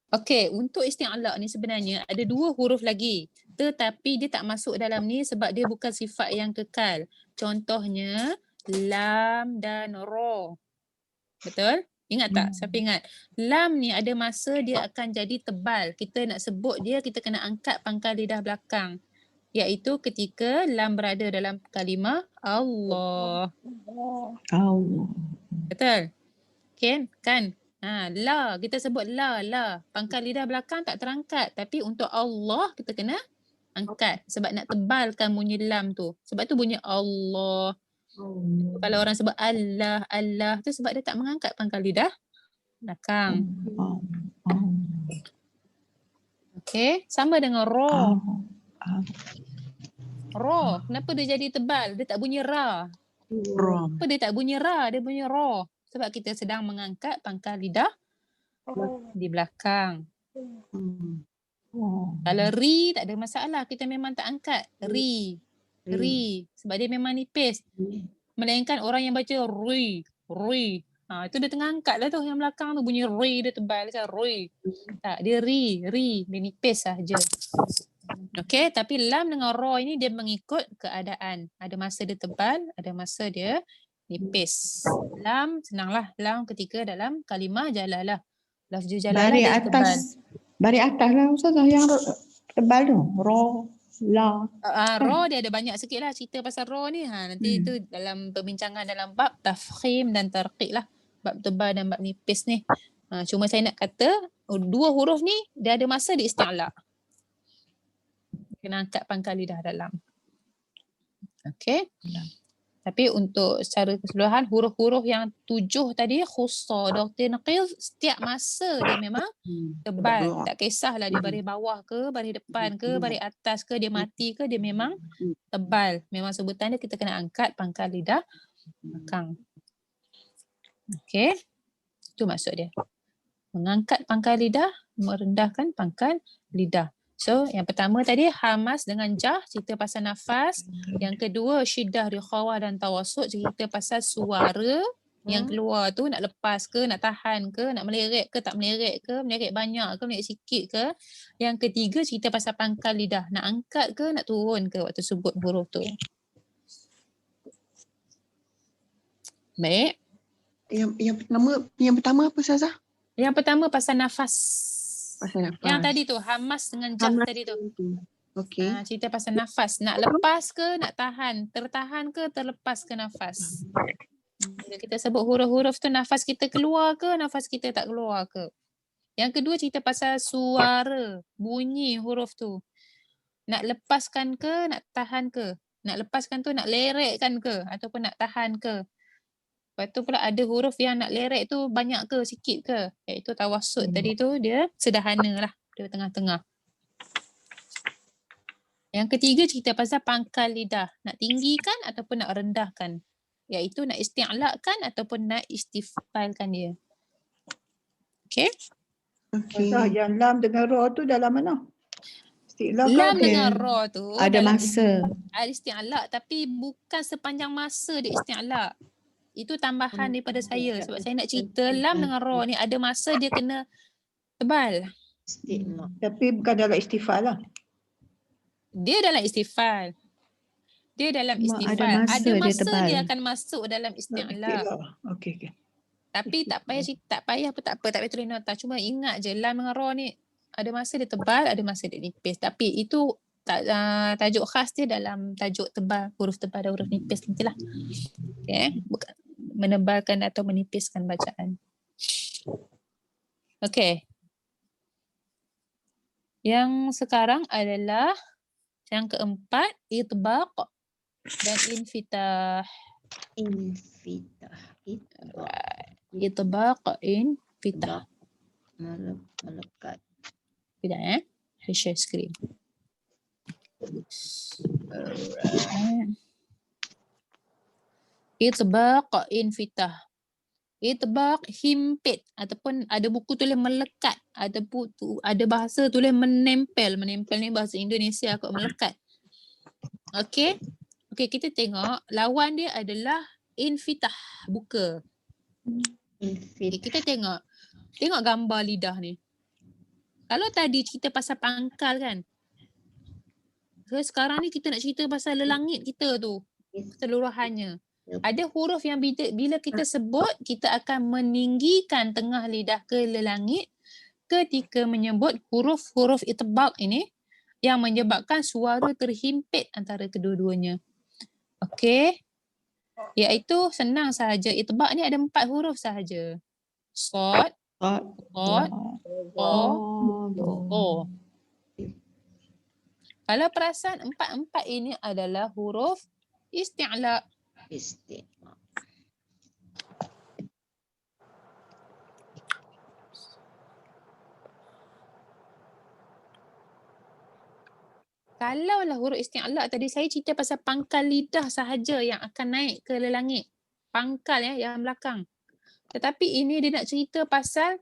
Okey, untuk isti'la ni sebenarnya ada dua huruf lagi. Tetapi dia tak masuk dalam ni sebab dia bukan sifat yang kekal. Contohnya lam dan ra. Betul? Ingat tak? Siapa ingat? Lam ni ada masa dia akan jadi tebal. Kita nak sebut dia, kita kena angkat pangkal lidah belakang. Iaitu ketika lam berada dalam kalimah Allah. Betul? Okay, kan? La, kita sebut la. Pangkal lidah belakang tak terangkat. Tapi untuk Allah, kita kena angkat. Sebab nak tebalkan bunyi lam tu. Sebab tu bunyi Allah. Kalau orang sebut Allah tu sebab dia tak mengangkat pangkal lidah belakang. Okay, sama dengan ra. Ra, kenapa dia jadi tebal? Dia tak bunyi ra. Kenapa dia tak bunyi ra? Dia bunyi ra. Sebab kita sedang mengangkat pangkal lidah di belakang. Kalau ri tak ada masalah. Kita memang tak angkat. Ri. Sebab dia memang nipis. Melainkan orang yang baca ri. Itu dia tengah angkat lah tu, yang belakang tu bunyi ri dia tebal macam ri. Tak, dia ri, dia nipis sahaja. Okey, tapi lam dengan ra ini dia mengikut keadaan. Ada masa dia tebal, ada masa dia nipis. Lam senanglah, lam ketika dalam kalimah jalalah. Lafzul jalalah Baris dia tebal. Baris atas lah Ustazah yang tebal tu. Ra, la. Ra dia ada banyak sikit lah cerita pasal ra ni. Nanti itu dalam perbincangan dalam bab tafkhim dan tarqiq lah. Bab tebal dan bab nipis ni. Cuma saya nak kata dua huruf ni dia ada masa di isti'la. Kena angkat pangkal lidah dalam. Okey. Tapi untuk secara keseluruhan huruf-huruf yang 7 tadi khussa, doktor naqid, setiap masa dia memang tebal. Tak kisahlah dia baris bawah ke, baris depan ke, baris atas ke, dia mati ke, dia memang tebal. Memang sebutan dia kita kena angkat pangkal lidah belakang. Okey. Itu maksud dia. Mengangkat pangkal lidah, merendahkan pangkal lidah. So, yang pertama tadi hamas dengan jah, cerita pasal nafas. Yang kedua syiddah, rikhawah dan tawassut, cerita pasal suara yang keluar tu nak lepas ke, nak tahan ke, nak meleret ke, tak meleret ke, meleret banyak ke, meleret sikit ke. Yang ketiga cerita pasal pangkal lidah, nak angkat ke, nak turun ke waktu sebut huruf tu. Baik. Yang pertama apa Ustazah? Yang pertama pasal nafas. Pasal nafas. Yang tadi tu hamas dengan jah tadi tu. Okey. Cerita pasal nafas. Nak lepas ke, nak tahan. Tertahan ke, terlepas ke nafas. Bila kita sebut huruf-huruf tu, nafas kita keluar ke, nafas kita tak keluar ke. Yang kedua cerita pasal suara, bunyi huruf tu. Nak lepaskan ke, nak tahan ke. Nak lepaskan tu nak leretkan ke, ataupun nak tahan ke. Lepas tu pula ada huruf yang nak lerek tu banyak ke, sikit ke. Iaitu tawassut tadi tu dia sederhana lah. Dia tengah-tengah. Yang ketiga cerita pasal pangkal lidah. Nak tinggikan ataupun nak rendahkan. Iaitu nak isti'la'kan ataupun nak istifalkan dia. Okey? Ustazah, yang lam dengan ra tu dalam mana? Isti'la Lam ke? dengan ra tu Ada dalam masa. Ada isti'la' tapi bukan sepanjang masa dia isti'la'. Itu tambahan daripada saya sebab saya nak cerita lam dengan ra ni ada masa dia kena tebal. Tapi bukan dalam istifal lah. Dia dalam istifal. Dia dalam Cuma istifal. ada masa Ada dia masa tebal. dia akan masuk dalam isti'la'. Okey. Tapi tak payah pun tak apa, tak payah tulis nota. Cuma ingat je lam dengan ra ni ada masa dia tebal, ada masa dia nipis. Tapi itu tajuk khas dia dalam tajuk tebal, huruf tebal dan huruf nipis nantilah. Okey, bukan menebalkan atau menipiskan bacaan. Okey. Yang sekarang adalah yang keempat, itbaq dan infitah. Itbaq, infitah. Melekat. Tidak saya share screen. Alright. Itbaq, infitah. Itbaq, himpit ataupun ada buku tulis melekat, ada bahasa tulis menempel. Menempel ni bahasa Indonesia kot, melekat. Okey. Okey, kita tengok lawan dia adalah infitah, buka. Okay, kita tengok gambar lidah ni. Kalau tadi cerita pasal pangkal kan. Sekarang ni kita nak cerita pasal lelangit kita tu. Keseluruhannya. Ada huruf yang bila kita sebut, kita akan meninggikan tengah lidah ke lelangit ketika menyebut huruf-huruf itbaq ini yang menyebabkan suara terhimpit antara kedua-duanya. Okey. Iaitu senang sahaja. Itbaq ni ada 4 huruf sahaja. Shad, qad, qa, dha. Kalau perasan 4 ini adalah huruf isti'la. Kalaulah huruf isti'la tadi saya cerita pasal pangkal lidah sahaja yang akan naik ke lelangit. Pangkal yang belakang. Tetapi ini dia nak cerita pasal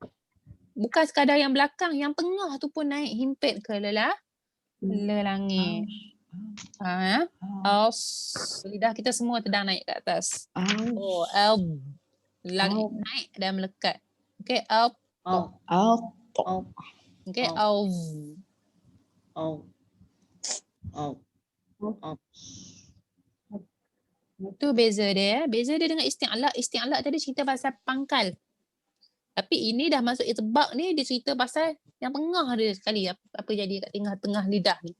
bukan sekadar yang belakang, yang tengah tu pun naik himpit ke lelangit. Lidah kita semua sedang naik ke atas. naik dan melekat. Okay, out. Okay, out. Tu beza dia. Beza dia dengan isti'la. Isti'la tadi cerita pasal pangkal. Tapi ini dah masuk itbaq ni, dia cerita pasal yang tengah dia sekali. Apa jadi kat tengah-tengah lidah ni.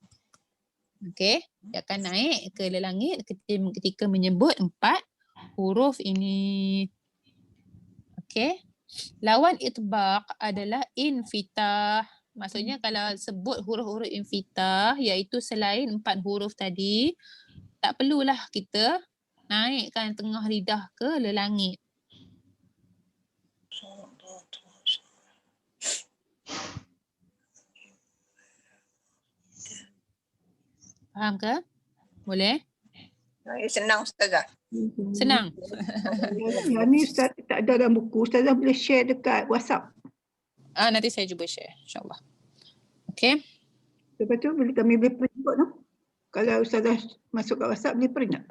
Okay, dia akan naik ke langit ketika menyebut 4 huruf ini. Okay, lawan itbaq adalah infitah. Maksudnya kalau sebut huruf-huruf infitah, iaitu selain 4 huruf tadi, tak perlulah kita naikkan tengah lidah ke langit. Faham ke? Boleh? Senang Ustazah. Senang. Yang ni Ustaz tak ada dalam buku. Ustazah boleh share dekat WhatsApp. Nanti saya cuba share, insyaAllah. Okay. Lepas tu kami boleh print kot tu. Kalau Ustazah masuk kat WhatsApp boleh print tak?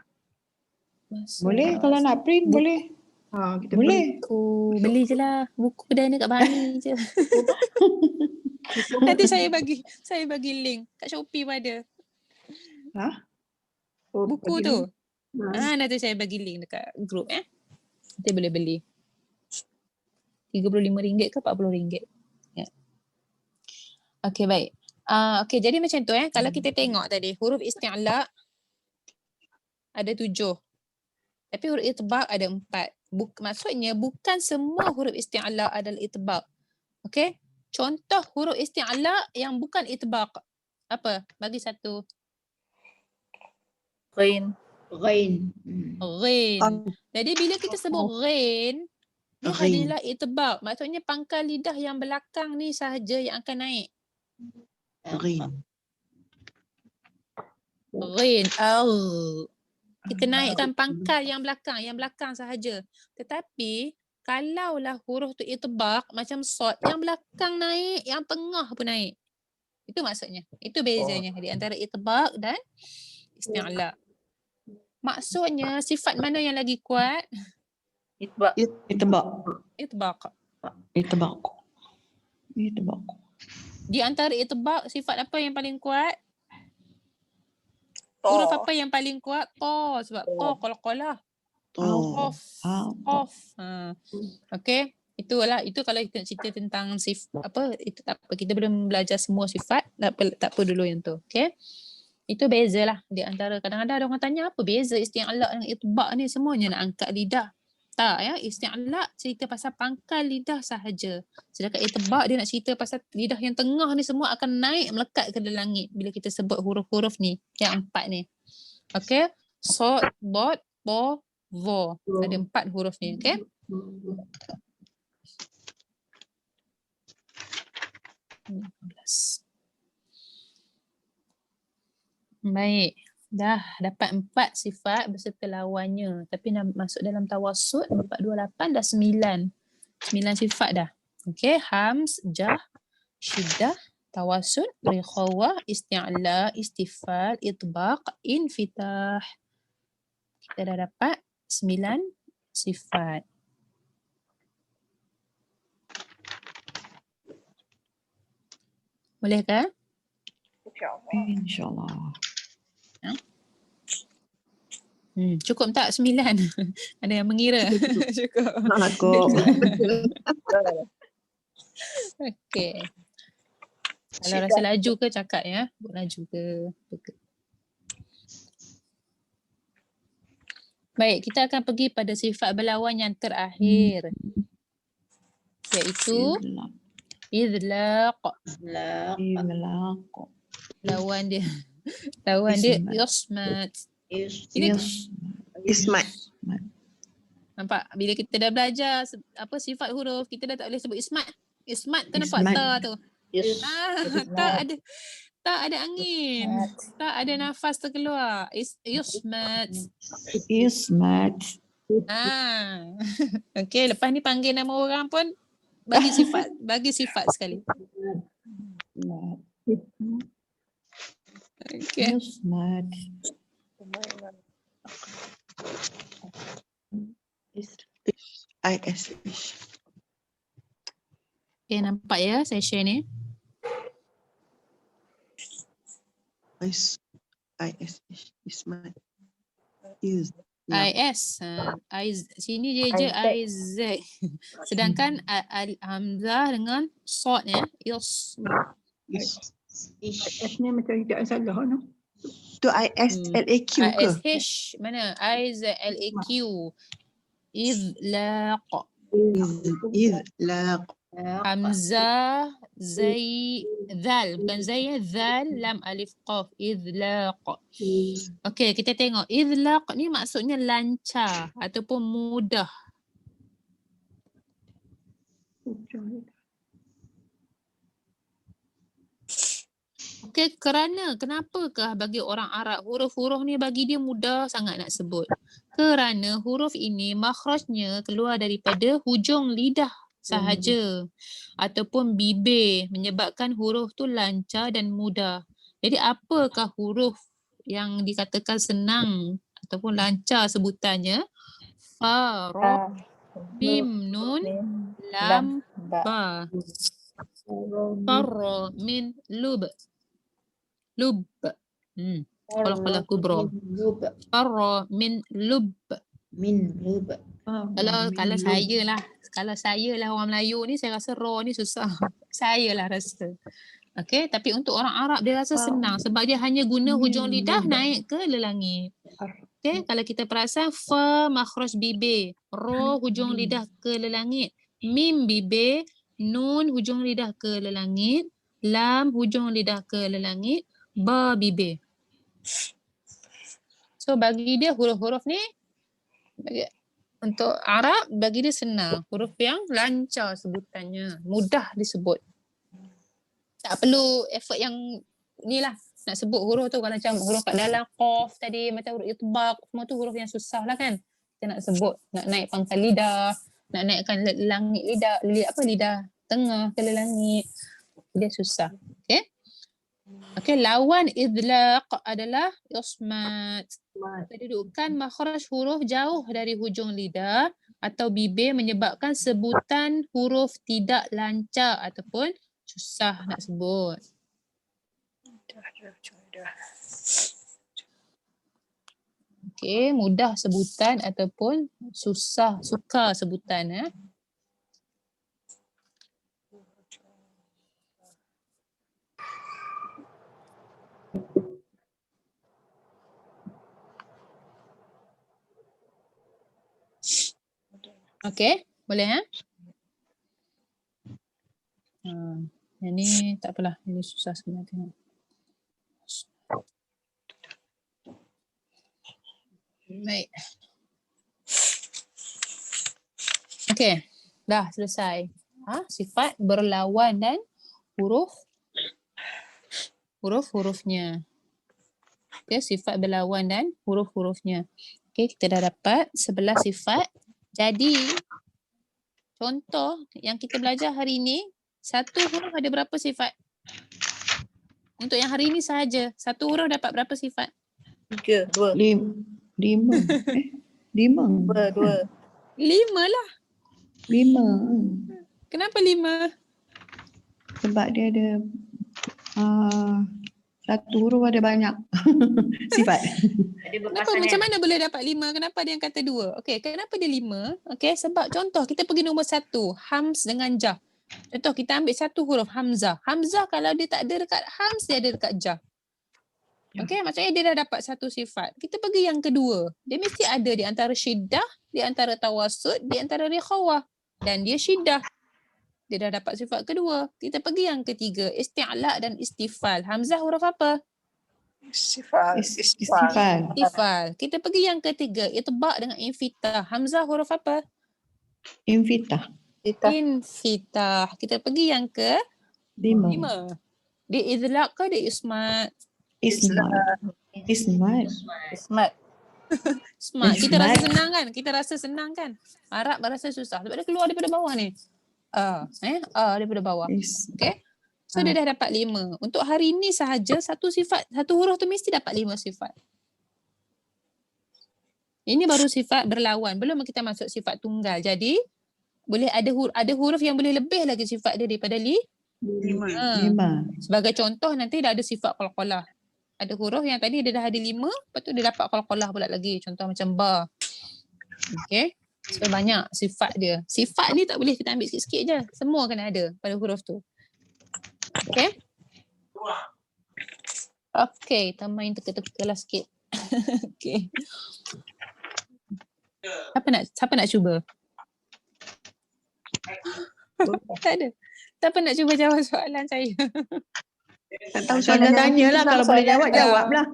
Boleh, kalau nak print boleh. Kita Boleh. Beli je lah. Buku kedai ni kat Bani je. Nanti saya bagi link. Kat Shopee pun ada. Buku tu. Nanti saya bagi link dekat group Nanti boleh beli. RM35 ke RM40. Ya. Okey, baik. Okey, jadi macam tu Kalau kita tengok tadi, huruf isti'la ada 7. Tapi huruf itbaq ada 4. Maksudnya bukan semua huruf isti'la adalah itbaq. Okey? Contoh huruf isti'la yang bukan itbaq. Apa? Bagi satu. Ghain. Ghain. Jadi bila kita sebut ghain, dia adalah itbaq. Maksudnya pangkal lidah yang belakang ni sahaja yang akan naik. Ghain. Kita naikkan pangkal yang belakang sahaja. Tetapi kalaulah huruf tu itbaq macam shad, yang belakang naik, yang tengah pun naik. Itu maksudnya. Itu bezanya di antara itbaq dan isti'la. Maksudnya sifat mana yang lagi kuat? Itbaq. Di antara itbaq, sifat apa yang paling kuat? Huruf apa yang paling kuat? Ta. Sebab ta qalqalah. Qaf. Okey. Itu kalau kita cerita tentang itu tak apa, kita belum belajar semua sifat, tak apa dulu yang tu. Okey. Itu bezalah di antara, kadang-kadang ada orang tanya apa beza isti'la dengan itbaq ni, semuanya nak angkat lidah. Tak isti'la cerita pasal pangkal lidah sahaja. Sedangkan itbaq dia nak cerita pasal lidah yang tengah ni semua akan naik melekat ke langit bila kita sebut huruf-huruf ni, yang 4 ni. Okey. Shad, dad, ta, dha. Ada 4 huruf ni, okey? Baik. Dah dapat 4 sifat beserta lawannya. Tapi nak masuk dalam tawassut 428 dah 9. 9 sifat dah. Okey, hams, jah, syiddah, tawassut, rikhawah, isti'la, istifal, itbaq, infitah. Kita dah dapat 9 sifat. Boleh ke? InsyaAllah. Cukup tak 9? Ada yang mengira? Cukup. Okey. Kalau rasa laju ke cakap ya. Laju ke. Baik, kita akan pergi pada sifat berlawan yang terakhir. Iaitu idlaq. Lawan dia ismat. Ismat. Nampak? Bila kita dah belajar sifat huruf, kita dah tak boleh sebut ismat. Ismat tu nampak ta tu. Tak ada angin. Tak ada nafas terkeluar. Ismat. Okey, lepas ni panggil nama orang pun bagi sifat sekali. Okey. ISH. Okay, nampak ya saya share ni? ISH. Ismat. Is. IS. Sini dia je IZ. Sedangkan Hamzah dengan Sod ya. Is. S ni macam tidak salah no. Tu ISLAQ ke? ISH mana? IZLAQ. Izlaq. Izlaq. Hamzah Zal, bukan Zai ya, Zal lam alif qaf, izlaq. Okey, kita tengok izlaq ni maksudnya lancar ataupun mudah. Okey, kenapakah bagi orang Arab huruf-huruf ni bagi dia mudah sangat nak sebut? Kerana huruf ini makhrajnya keluar daripada hujung lidah sahaja ataupun bibir, menyebabkan huruf tu lancar dan mudah. Jadi apakah huruf yang dikatakan senang ataupun lancar sebutannya? Fa, ra, mim, nun, lam, ba. Farra min lub. Lub. Qalqalah kubra. Farra min lub. Min lub. Kalau saya lah orang Melayu ni, saya rasa ra ni susah. Saya lah rasa. Okey, tapi untuk orang Arab dia rasa senang sebab dia hanya guna hujung lidah naik ke lelangit. Okey, kalau kita perasan fa makhraj bibir, ra hujung lidah ke lelangit, mim bibir, nun hujung lidah ke lelangit, lam hujung lidah ke lelangit, ba bibir. So bagi dia huruf-huruf ni untuk Arab bagi dia senang, huruf yang lancar sebutannya, mudah disebut. Tak perlu effort yang ni lah nak sebut huruf tu. Kalau macam huruf kat dalam qaf tadi, macam huruf itbaq, semua tu huruf yang susah lah kan. Kita nak sebut, nak naik pangkal lidah, nak naikkan langit lidah, lidah tengah ke langit. Dia susah. Okay. Okay, lawan idlaq adalah ismat. Kedudukan makhraj huruf jauh dari hujung lidah atau bibir menyebabkan sebutan huruf tidak lancar ataupun susah nak sebut. Okay, mudah sebutan ataupun susah, sukar sebutan. Okay, boleh yang ni tak apalah, ini susah sebenarnya tengok. Baik. Okay, dah selesai. Sifat berlawan dan huruf-hurufnya. Okay, sifat berlawan dan huruf-hurufnya. Okay, kita dah dapat 11 sifat. Jadi, contoh yang kita belajar hari ini, satu huruf ada berapa sifat? Untuk yang hari ini sahaja, satu huruf dapat berapa sifat? 3, 2. 5. 5 lah. 5. Kenapa 5? Sebab dia ada satu huruf ada banyak sifat. Kenapa? Macam mana boleh dapat 5? Kenapa ada yang kata 2? Okey, kenapa dia 5? Okey, sebab contoh kita pergi nombor 1, hams dengan jah. Contoh kita ambil satu huruf hamzah. Hamzah kalau dia tak ada dekat hams, dia ada dekat jah. Okey, maksudnya dia dah dapat satu sifat. Kita pergi yang kedua. Dia mesti ada di antara syiddah, di antara tawasud, di antara rikhawah. Dan dia syiddah. Dia dah dapat sifat kedua. Kita pergi yang ketiga, isti'la dan istifal. Hamzah huruf apa? Istifal. Kita pergi yang ketiga, itbaq dengan infitah. Hamzah huruf apa? Infitah. Kita pergi yang ke 5. Dia idlaq ke dia ismat? Ismat. Kita rasa senang kan? Arab rasa susah sebab dia keluar daripada bawah ni. Daripada bawah. Okay. So dia dah dapat 5. Untuk hari ini sahaja satu huruf tu mesti dapat 5 sifat. Ini baru sifat berlawan. Belum kita masuk sifat tunggal. Jadi boleh ada huruf yang boleh lebih lagi sifat dia daripada 5. 5. Sebagai contoh nanti dah ada sifat qalqalah. Ada huruf yang tadi dia dah ada 5, lepas tu dia dapat qalqalah pula lagi. Contoh macam ba. Okey. So banyak sifat dia. Sifat ni tak boleh kita ambil sikit-sikit je. Semua kena ada pada huruf tu. Okey. Okey, tambahin teka-teka lah sikit. Okey. Siapa nak cuba? Tak ada. Siapa nak cuba jawab soalan saya? Tak tahu soalan tanya lah. Kalau boleh jawab, jawab lah.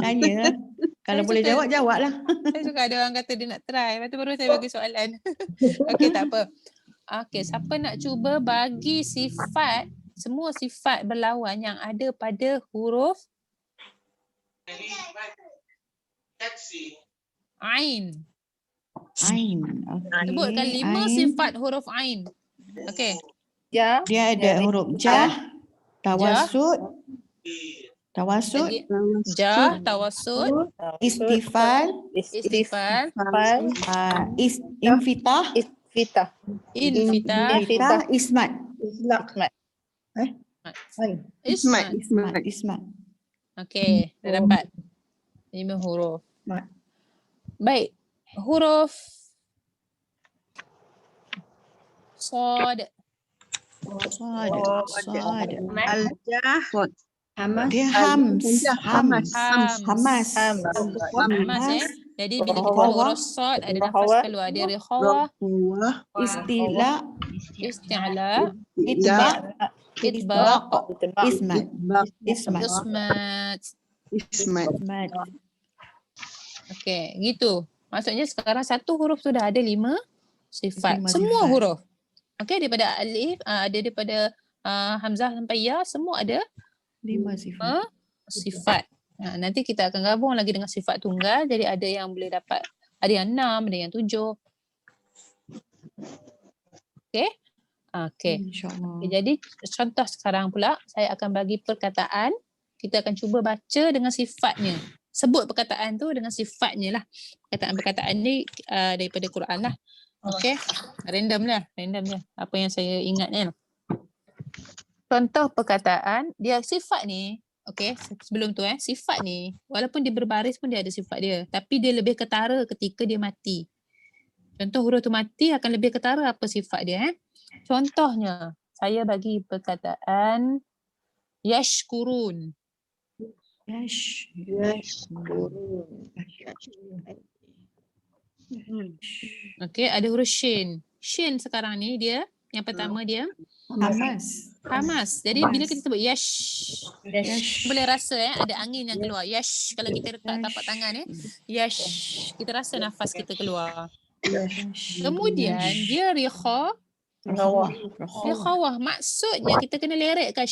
Tanya lah. Kalau Saya boleh suka- jawab, jawab lah. Saya suka ada orang kata dia nak try. Lepas tu baru saya bagi soalan. Okey, tak apa. Okey, siapa nak cuba bagi sifat, semua sifat berlawan yang ada pada huruf Ain. Ain. Okay. Sebutkan 5 sifat huruf Ain. Okey. Ja. Dia ada huruf jah, tawasud, Lagi jah, tawassud, istifal, istifal, infitah, Fitah. infitah, ismat. ismat. Okey, dah dapat 5 huruf. Baik. Huruf Sad. Sad. Al-jah. Dia hams. Hamas. Hamas. Jadi bila kita huruf Sad ada nafas keluar. Dia rikhawah, Istila, isti'la, itbaq, itbaq, ismat. ismat. Okey, gitu. Maksudnya sekarang satu huruf tu dah ada 5 sifat. 5 Semua sifat. huruf. Okey, daripada alif, ada daripada hamzah sampai ya, semua ada 5 sifat. sifat. Nanti kita akan gabung lagi dengan sifat tunggal. Jadi ada yang boleh dapat, ada yang 6, ada yang 7. Okey? Okey. InsyaAllah. Okay, jadi contoh sekarang pula, saya akan bagi perkataan. Kita akan cuba baca dengan sifatnya. Sebut perkataan tu dengan sifatnya lah. Perkataan-perkataan ni daripada Quran lah. Okey? Random lah. Apa yang saya ingat kan. Contoh perkataan, dia sifat ni, okey, sebelum tu sifat ni, walaupun dia berbaris pun dia ada sifat dia. Tapi dia lebih ketara ketika dia mati. Contoh huruf tu mati akan lebih ketara apa sifat dia. Contohnya, saya bagi perkataan yashkurun. Okey, ada huruf shin. Shin sekarang ni dia, yang pertama dia Hamas. Jadi bila kita sebut yash, boleh rasa ada angin yang keluar. Yash, kalau kita letak tapak tangan yash, kita rasa nafas kita keluar. Kemudian dia rikhawah. Rikhawah maksudnya kita kena lerekkan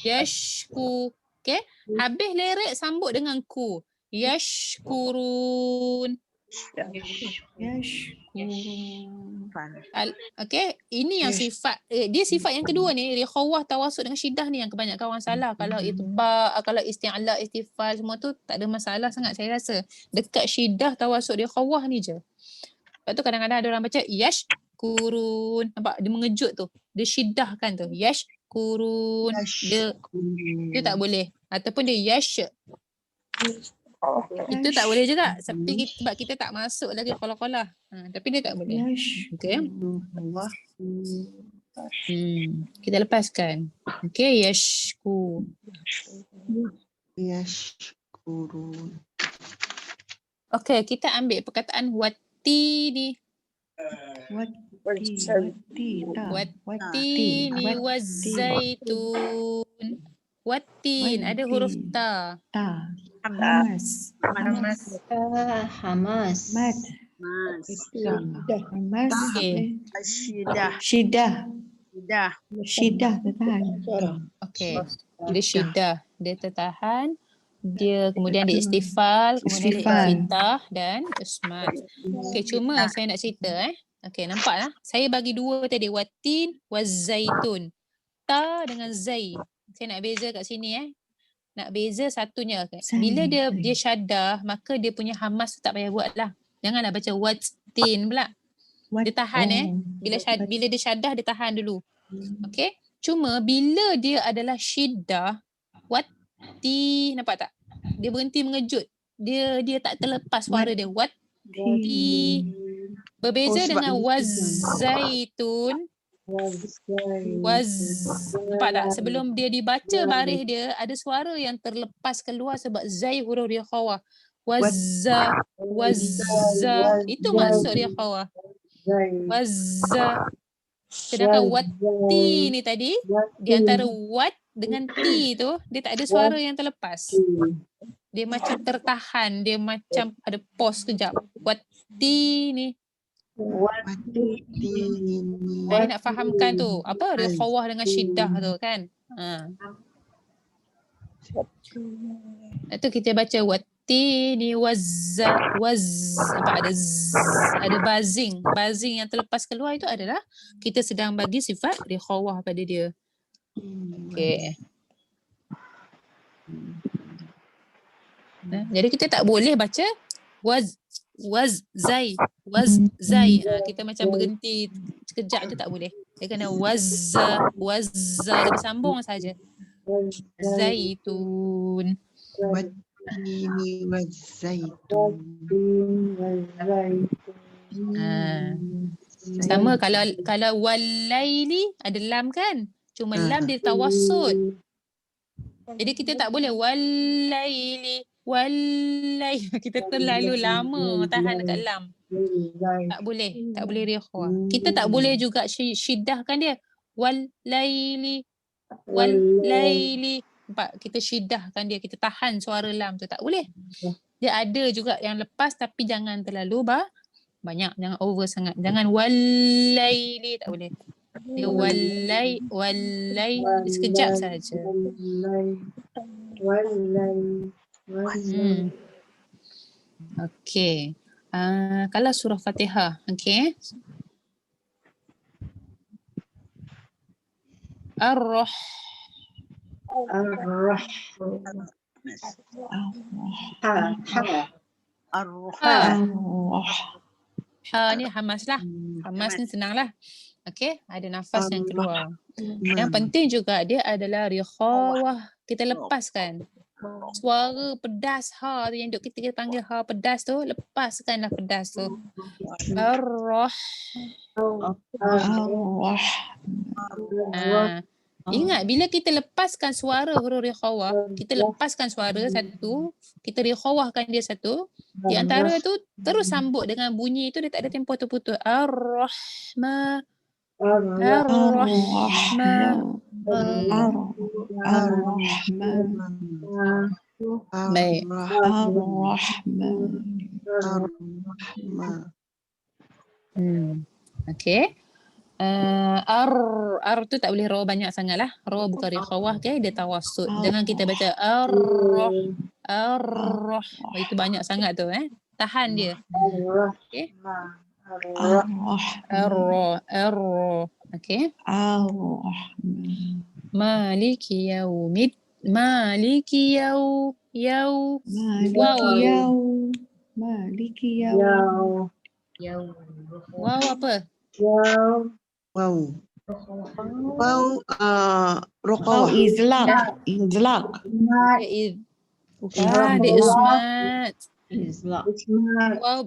yashku. Okey, habis lerek sambut dengan ku. Yashkurun. Okey, ini yang sifat dia sifat yang kedua ni, rikhawah tawasud dengan syiddah ni yang kebanyakan orang salah. Kalau itba, kalau isti'la, istifal semua tu tak ada masalah sangat saya rasa. Dekat syiddah tawasud rikhawah ni je. Lepas tu kadang-kadang ada orang baca yashkurun. Nampak dia mengejut tu. Dia syiddahkan tu. Yashkurun. Dia tak boleh. Ataupun dia yash. Itu tak boleh juga. Sebab kita tak masuk lagi qalah-qalah. Tapi dia tak boleh. Okey. Kita lepaskan. Okey, yashkurun. Okey, kita ambil perkataan watini. Watini wazaitun. Watin ada huruf ta. Hamas. Syiddah tertahan. Okey. Dia syiddah, dia tertahan. Dia kemudian dia istifal, kemudian dia infitah dan ismat. Okey, cuma saya nak cerita Okey, nampaklah. Saya bagi 2 tadi, watin wazaitun. Ta dengan zai. Saya nak beza kat sini Nak beza satunya. Bila dia syaddah, maka dia punya hamas tak payah buat lah. Janganlah baca watin pula. Dia tahan Bila dia syaddah dia tahan dulu. Okey. Cuma bila dia adalah syiddah, wati, nampak tak? Dia berhenti mengejut. Dia tak terlepas suara dia. Wati. Berbeza dengan wazaitun. Nampak tak? Sebelum dia dibaca baris dia, ada suara yang terlepas keluar sebab zai huruf dia khawah. Wazza. Itu maksud dia khawah. Wazza. Sedangkan wati ni tadi, di antara wat dengan ti tu, dia tak ada suara yang terlepas. Dia macam tertahan, dia macam ada pause kejap. Wati ni. Saya nak fahamkan tu. Apa dia khawah dengan syiddah tu kan? Itu kita baca wati ni nampak ada buzzing. Buzzing yang terlepas keluar itu adalah kita sedang bagi sifat rikhawah pada dia. Okey. Jadi kita tak boleh baca wazai. Kita macam berhenti sekejap tu tak boleh. Dia kena wazza dia bersambung saja. Zaitun. Watini wazaitun. Sama kalau walaili ada lam kan? Cuma lam dia tawassut. Jadi kita tak boleh walaili. Kita terlalu lama tahan dekat lam. Tak boleh rikhwah. Kita tak boleh juga syiddahkan dia. Walaili. Nampak? Kita syiddahkan dia, kita tahan suara lam tu, tak boleh. Dia ada juga yang lepas tapi jangan terlalu banyak, jangan over sangat. Jangan walaili, tak boleh. Dia walai sekejap saja. Okey. Kalau surah Fatihah, okey. Ha ni hamas lah. Hamas ni senang lah. Okey, ada nafas yang keluar. Yang penting juga dia adalah rikhawah. Kita lepaskan. Suara pedas ha tu yang kita panggil ha pedas tu, lepaskanlah pedas tu. Ingat bila kita lepaskan suara huruf rikhawah, kita lepaskan suara satu, kita rikhawahkan dia satu, di antara tu terus sambut dengan bunyi tu, dia tak ada tempoh terputus. Ar-Rahman. Baik. Okey. Ar tu tak boleh ra banyak sangat lah. Ra bukan rikhawah, okay? Dia tawassut. Jangan kita baca ar-rah. Itu banyak sangat tu. Tahan dia. Okay. Ar-ra. Okay. Maliki yaumid. Maliki yau. Wow apa? Raqawah. Izlaq. Bukan, dia ismat.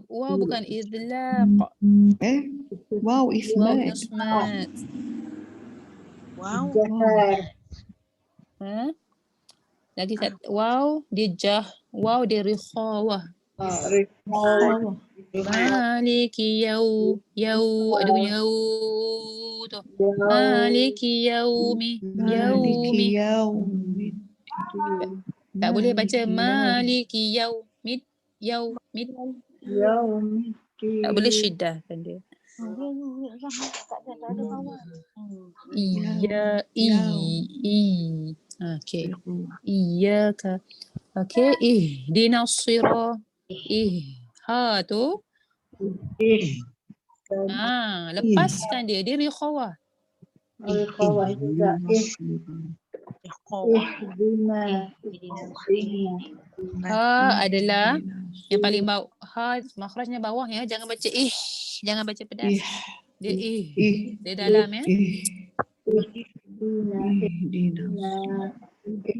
Wow bukan izlaq. Wow ismat. Wow. Lagi satu. Wow dia jah. Wow dia rikhawah. Maliki yau ada bunyi yau tu. Maliki yaumi. Tak boleh baca maliki yaumid. Tak boleh syidahkan dia. Okey. Iyyaka. Okey, ihdinas sirah. Ha tu. Lepaskan dia rikhawah. juga. Ha adalah Yang paling bawah, makhrajnya bawah ya. Jangan baca jangan baca pedas. Ih. Dia Ih. dia dalam ya. Ihdinas.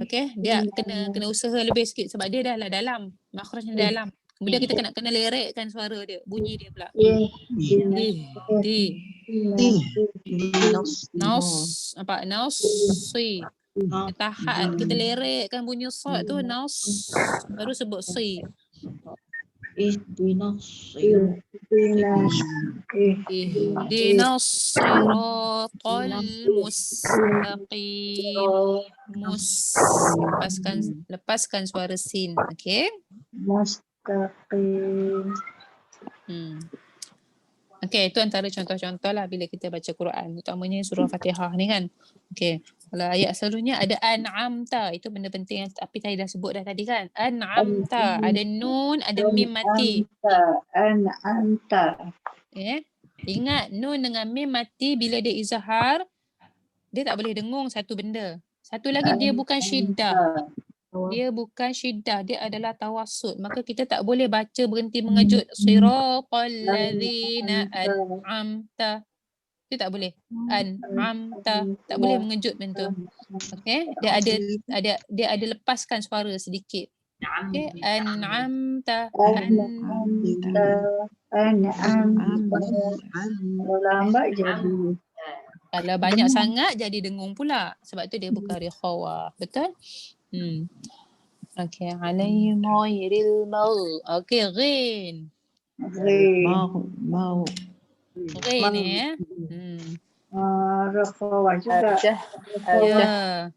Okey, dia kena usaha lebih sikit sebab dia dah lah dalam. Makhrajnya dalam. Kemudian kita kena lerekkan suara dia, bunyi dia pula. Naus, apa? Nausi. Tahan, kita lerekkan bunyi sad tu naus. Baru sebut si. Ihdinas siratal mustaqim. Lepaskan suara sin. Okey? Mustaqim. Okey, itu antara contoh-contoh lah bila kita baca Quran, utamanya surah Fatihah ni kan. Okey, kalau ayat selanjutnya ada an'amta, itu benda penting yang tapi saya dah sebut dah tadi kan. An'amta, ada nun, ada mim mati. An'amta. Ingat nun dengan mim mati bila dia izhar, dia tak boleh dengung satu benda. Satu lagi dia bukan syiddah. Dia bukan syiddah, dia adalah tawassut. Maka kita tak boleh baca berhenti mengejut. Siratal ladzina an'amta. Itu tak boleh. An'amta. Tak boleh mengejut macam tu. Okey, dia ada lepaskan suara sedikit. Okey, an'amta. Lambat jadi. Kalau banyak sangat jadi dengung pula. Sebab tu dia bukan rikhawah. Betul? Okey, alaihim ghairil maghdubi. Okey, ghin. Mau. Ghin ya. Rakhawah juga. Ya.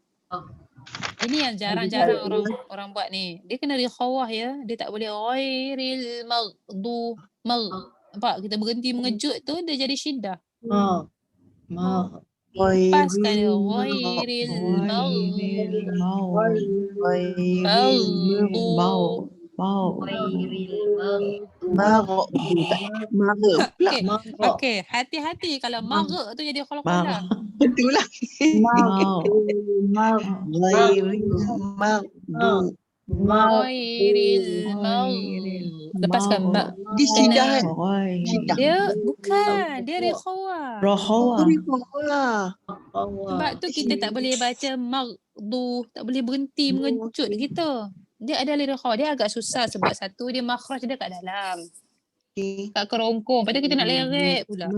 Ini yang jarang-jarang orang buat ni. Dia kena rikhawah ya. Dia tak boleh ghairil maghdubi. Nampak? Kita berhenti mengejut tu dia jadi syiddah. Lepaskan dia. Ghairil Okey, hati-hati kalau maghrib tu jadi qalqalah. Itulah. Ghairil maghdubi. Lepaskan mak. Di syiddah kan? Dia bukan, dia rikhawah. Sebab tu kita tak boleh baca maghdu, tak boleh berhenti mengejut kita. Dia ada rikhawah, dia agak susah sebab satu dia makhraj dia kat dalam. Kat kerongkong, lepas tu kita nak lerek pula.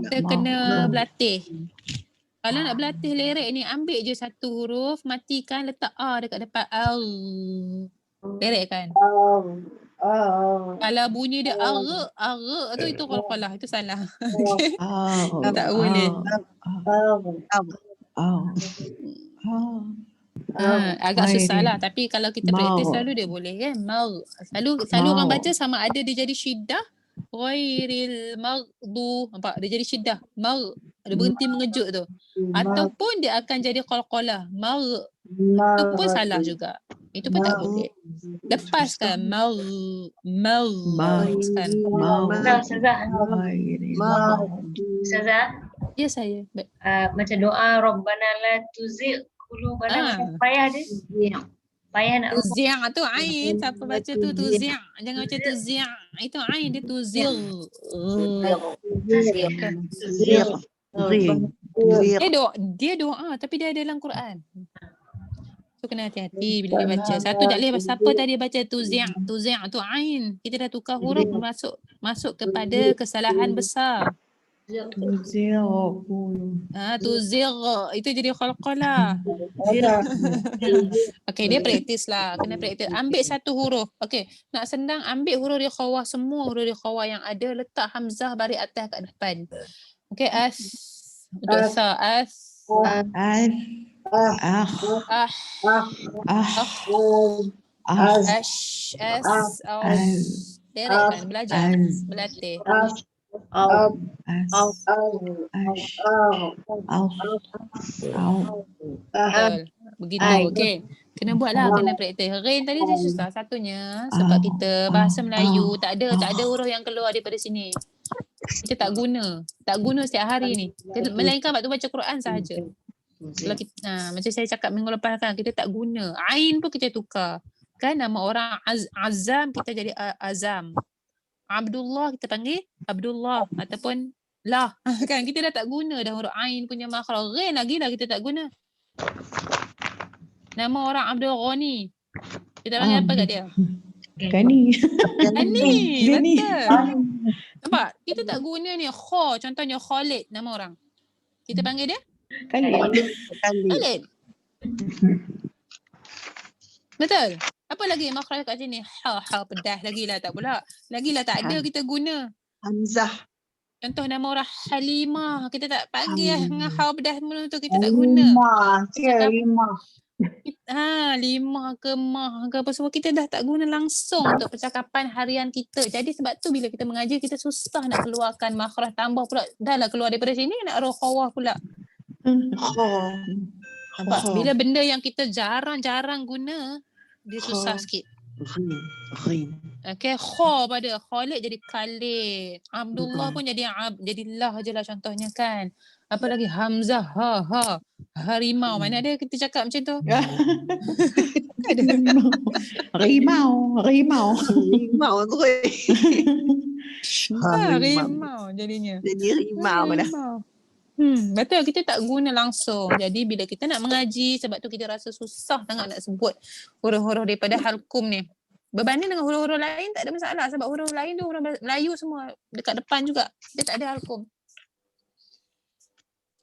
Kita kena berlatih. Kalau nak berlatih lerek ni, ambil je satu huruf, matikan, letak A dekat depan. Lerek kan? Kalau bunyi dia ara tu itu qalqalah, itu salah. Okay? Tak boleh. Agak susah lah, tapi kalau kita praktis selalu dia boleh kan. Selalu orang baca sama ada dia jadi syiddah, ghairil maghdubi. Nampak? Dia jadi syiddah. Dia berhenti mengejut tu. Ataupun dia akan jadi qalqalah. Itu pun salah juga. Itu pun tak boleh. Lepaskan. Lepaskan. Ustazah. Ya saya. Macam doa Rabbana la tuzigh qulubana. Payah dia. Payah nak Tuzi' tu ain. Siapa baca tu tuzi'. Jangan baca tuzi'. Itu ain, dia tuzi'. Dia doa tapi dia ada dalam Quran. So kena hati-hati bila dia baca. Satu tak boleh siapa tadi baca tuzi' tu ain. Kita dah tukar huruf masuk kepada kesalahan besar. Tuzir itu jadi qalqalah. Okey, dia praktis lah. Kena praktis. Ambil satu huruf. Okey, nak senang ambil huruf rikhawah, semua huruf rikhawah yang ada, letak hamzah baris atas kat depan. Okey, untuk sa derek kan, belajar, berlatih. Begitu, okey. Kena buatlah, kena praktis. Rain tadi dia susah satunya sebab kita bahasa Melayu tak ada huruf yang keluar daripada sini. Kita tak guna setiap hari ni. Melainkan waktu baca Quran sahaja. Kalau kita, macam saya cakap minggu lepas kan, kita tak guna. Ain pun kita tukar. Kan nama orang Azam kita jadi Azam. Abdullah kita panggil Abdullah ataupun lah. Kan kita dah tak guna dah huruf ain punya makhraj. Ghain lagi dah kita tak guna. Nama orang Abdul Ghani. Kita panggil apa kat dia? Gani. Gani. Gani. Betul. Nampak? Kita tak guna ni Kho. Contohnya Khalid nama orang. Kita panggil dia Kali. Khalid. Betul. Apa lagi makhraj kat sini? Ha pedas lagilah tak pula. Lagilah tak ada kita guna. Hamzah. Contoh nama orang Halimah. Kita tak panggil dengan ha pedas semua tu kita tak guna. Lima. Lima ke mah ke apa semua kita dah tak guna langsung untuk percakapan harian kita. Jadi sebab tu bila kita mengaji kita susah nak keluarkan makhraj tambah pula. Dah lah keluar daripada sini nak roh khawah pula. Kho. Nampak? Bila benda yang kita jarang-jarang guna dia susah sikit. Ghin. Okay, kho pada Khalid jadi Khalid. Abdullah pun jadi jadilah je lah contohnya kan. Apa lagi Hamzah harimau. Mana ada kita cakap macam tu? Rimau. Rimau tu. Harimau jadinya. Jadi rimau dah. Betul kita tak guna langsung. Jadi bila kita nak mengaji sebab tu kita rasa susah sangat nak sebut huruf-huruf daripada halkum ni. Berbanding dengan huruf-huruf lain tak ada masalah sebab huruf lain tu huruf Melayu semua dekat depan juga. Dia tak ada halkum.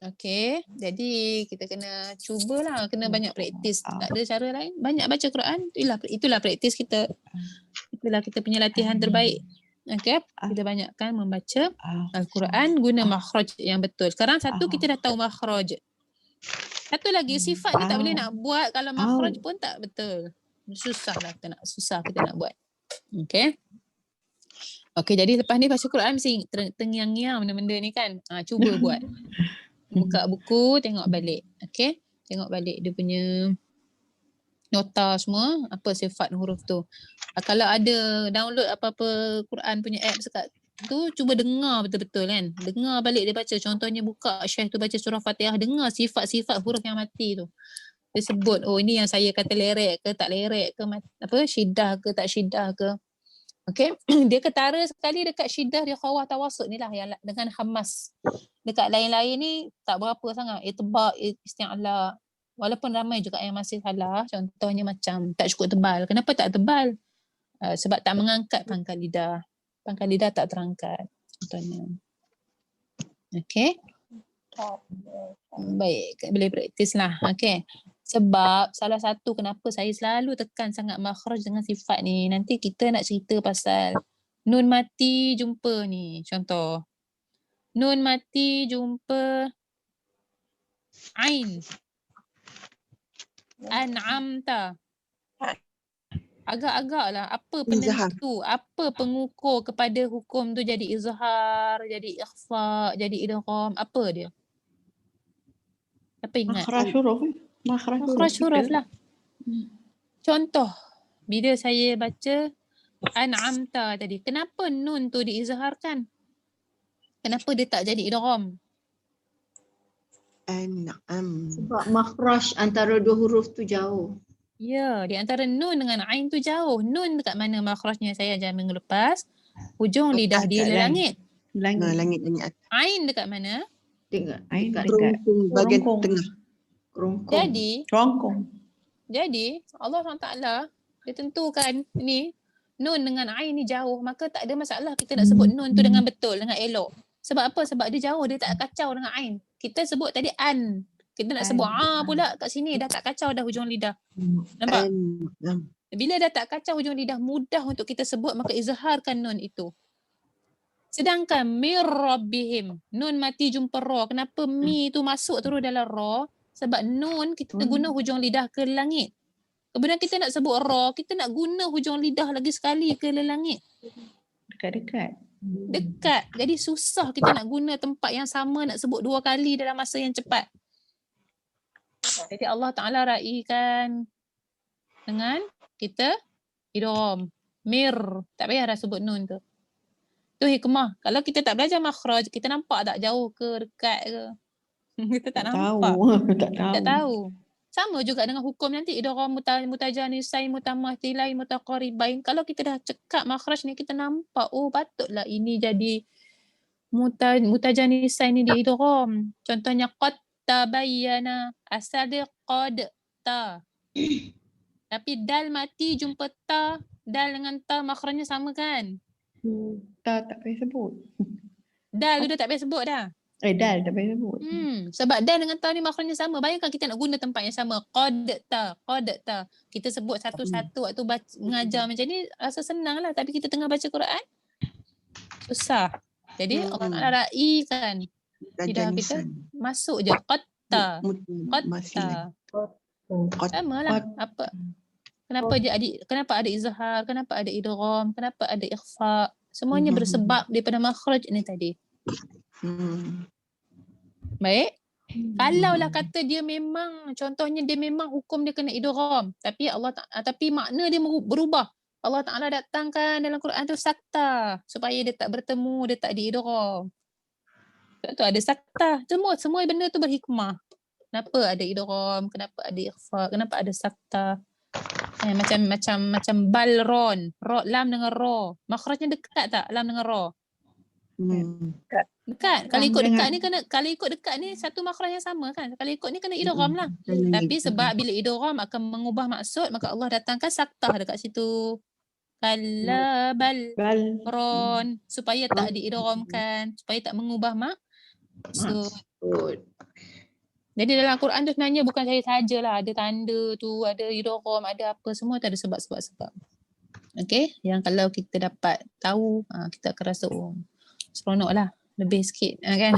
Okey, jadi kita kena cubalah, kena banyak praktis. Tak ada cara lain. Banyak baca Quran, itulah praktis kita. Itulah kita punya latihan terbaik. Okey, kita banyakkan membaca Al-Quran guna makhraj yang betul. Sekarang satu kita dah tahu makhraj. Satu lagi sifat ni tak boleh nak buat kalau makhraj pun tak betul. Susah kita nak buat. Okey. Okey, jadi lepas ni baca Quran mesti tengiang-ngiang benda-benda ni kan. Cuba buat. Buka buku, tengok balik. Okey? Tengok balik dia punya nota semua, apa sifat huruf tu. Kalau ada download apa-apa Quran punya app dekat tu, cuba dengar betul-betul kan. Dengar balik dia baca. Contohnya buka Syekh tu baca surah Fatihah, dengar sifat-sifat huruf yang mati tu. Dia sebut, oh ini yang saya kata lerek ke tak lerek ke, apa syiddah ke tak syiddah ke. Okey, dia ketara sekali dekat syiddah dia khawah tawasud ni lah yang dengan hamas. Dekat lain-lain ni tak berapa sangat. Itba, isti'ala. Walaupun ramai juga yang masih salah. Contohnya macam tak cukup tebal. Kenapa tak tebal? Sebab tak mengangkat pangkal lidah. Pangkal lidah tak terangkat. Contohnya. Okey. Baik, boleh praktis lah. Okey. Sebab salah satu kenapa saya selalu tekan sangat makhraj dengan sifat ni. Nanti kita nak cerita pasal nun mati jumpa ni. Contoh. Nun mati jumpa ain. An'amta. Agak-agak lah. Apa penentu? Apa pengukur kepada hukum tu jadi izhar, jadi ikhfa, jadi idgham? Apa dia? Apa ingat? Makhraj huruf. Makhraj huruf lah. Contoh, bila saya baca an'amta tadi, kenapa nun tu diizharkan? Kenapa dia tak jadi idgham? An'am. Sebab makhraj antara dua huruf tu jauh. Ya, di antara nun dengan ain tu jauh. Nun dekat mana makhrajnya saya ajar minggu lepas? Hujung lidah dia di langit. Langit. Ain dekat mana? Dekat Dekat Bahagian kerongkong. tengah. kerongkong. Jadi Allah SWT dia tentukan ni nun dengan ain ni jauh, maka tak ada masalah kita nak sebut nun tu dengan betul, dengan elok. Sebab apa? Sebab dia jauh, dia tak kacau dengan ain. Kita sebut tadi an. Kita nak sebut pula kat sini dah tak kacau dah hujung lidah. Nampak? Bila dah tak kacau hujung lidah, mudah untuk kita sebut, maka izharkan nun itu. Sedangkan mir rabbihim, nun mati jumpa ra. Kenapa mi tu masuk terus dalam ra? Sebab nun kita guna hujung lidah ke langit. Kemudian kita nak sebut ra, kita nak guna hujung lidah lagi sekali ke langit. Dekat-dekat. Dekat. Jadi susah kita nak guna tempat yang sama, nak sebut dua kali dalam masa yang cepat. Jadi Allah Ta'ala raikan dengan kita idgham. Mir. Tak payah dah sebut nun tu. Tu hikmah. Kalau kita tak belajar makhraj, kita nampak tak jauh ke dekat ke? Kita tak nampak. Tak tahu. Tak tahu. Sama juga dengan hukum nanti idgham mutajanisain, mutamatsilain, mutaqaribain. Kalau kita dah cekak makhraj ni kita nampak patutlah ini jadi mutajanisain ni diidgham. Contohnya qad tabayyana, asal dia qad ta. Tapi dal mati jumpa ta, dal dengan ta makhrajnya sama kan? Tak payah sebut. Dal tu dah tak payah sebut dah. Dal tak payah sebut. Sebab dal dengan ta ni makhrajnya sama. Bayangkan kita nak guna tempat yang sama. Qad ta. Kita sebut satu-satu waktu mengajar macam ni rasa senang lah. Tapi kita tengah baca Quran susah. Jadi Allah Ta'ala ra'i kan. Lidah kita masuk je. Qad ta. Sama lah. Apa? Kenapa ada izhar? Kenapa ada idgham? Kenapa ada ikhfa? Semuanya bersebab daripada makhraj ni tadi. Baik. Kalaulah kata dia memang, contohnya dia memang hukum dia kena idgham, tapi makna dia berubah. Allah Ta'ala datangkan dalam Quran tu sakta supaya dia tak bertemu, dia tak diidgham. Sebab tu ada sakta. Semua benda tu berhikmah. Kenapa ada idgham? Kenapa ada ikhfa? Kenapa ada sakta? Macam balron, lam dengan ra. Makhrajnya dekat tak lam dengan ra? Dekat. Kalau ikut dekat ni satu makhraj yang sama kan. Kalau ikut ni kena idgham lah. Tapi sebab bila idgham akan mengubah maksud, maka Allah datangkan saktah dekat situ. Kalla balron, supaya tak diidghamkan, supaya tak mengubah maksud. Jadi dalam Quran tu sebenarnya bukan saya sajalah, ada tanda tu, ada idgham, ada apa, semua tu ada sebab-sebab. Okey, yang kalau kita dapat tahu, kita akan rasa seronok lah, lebih sikit kan.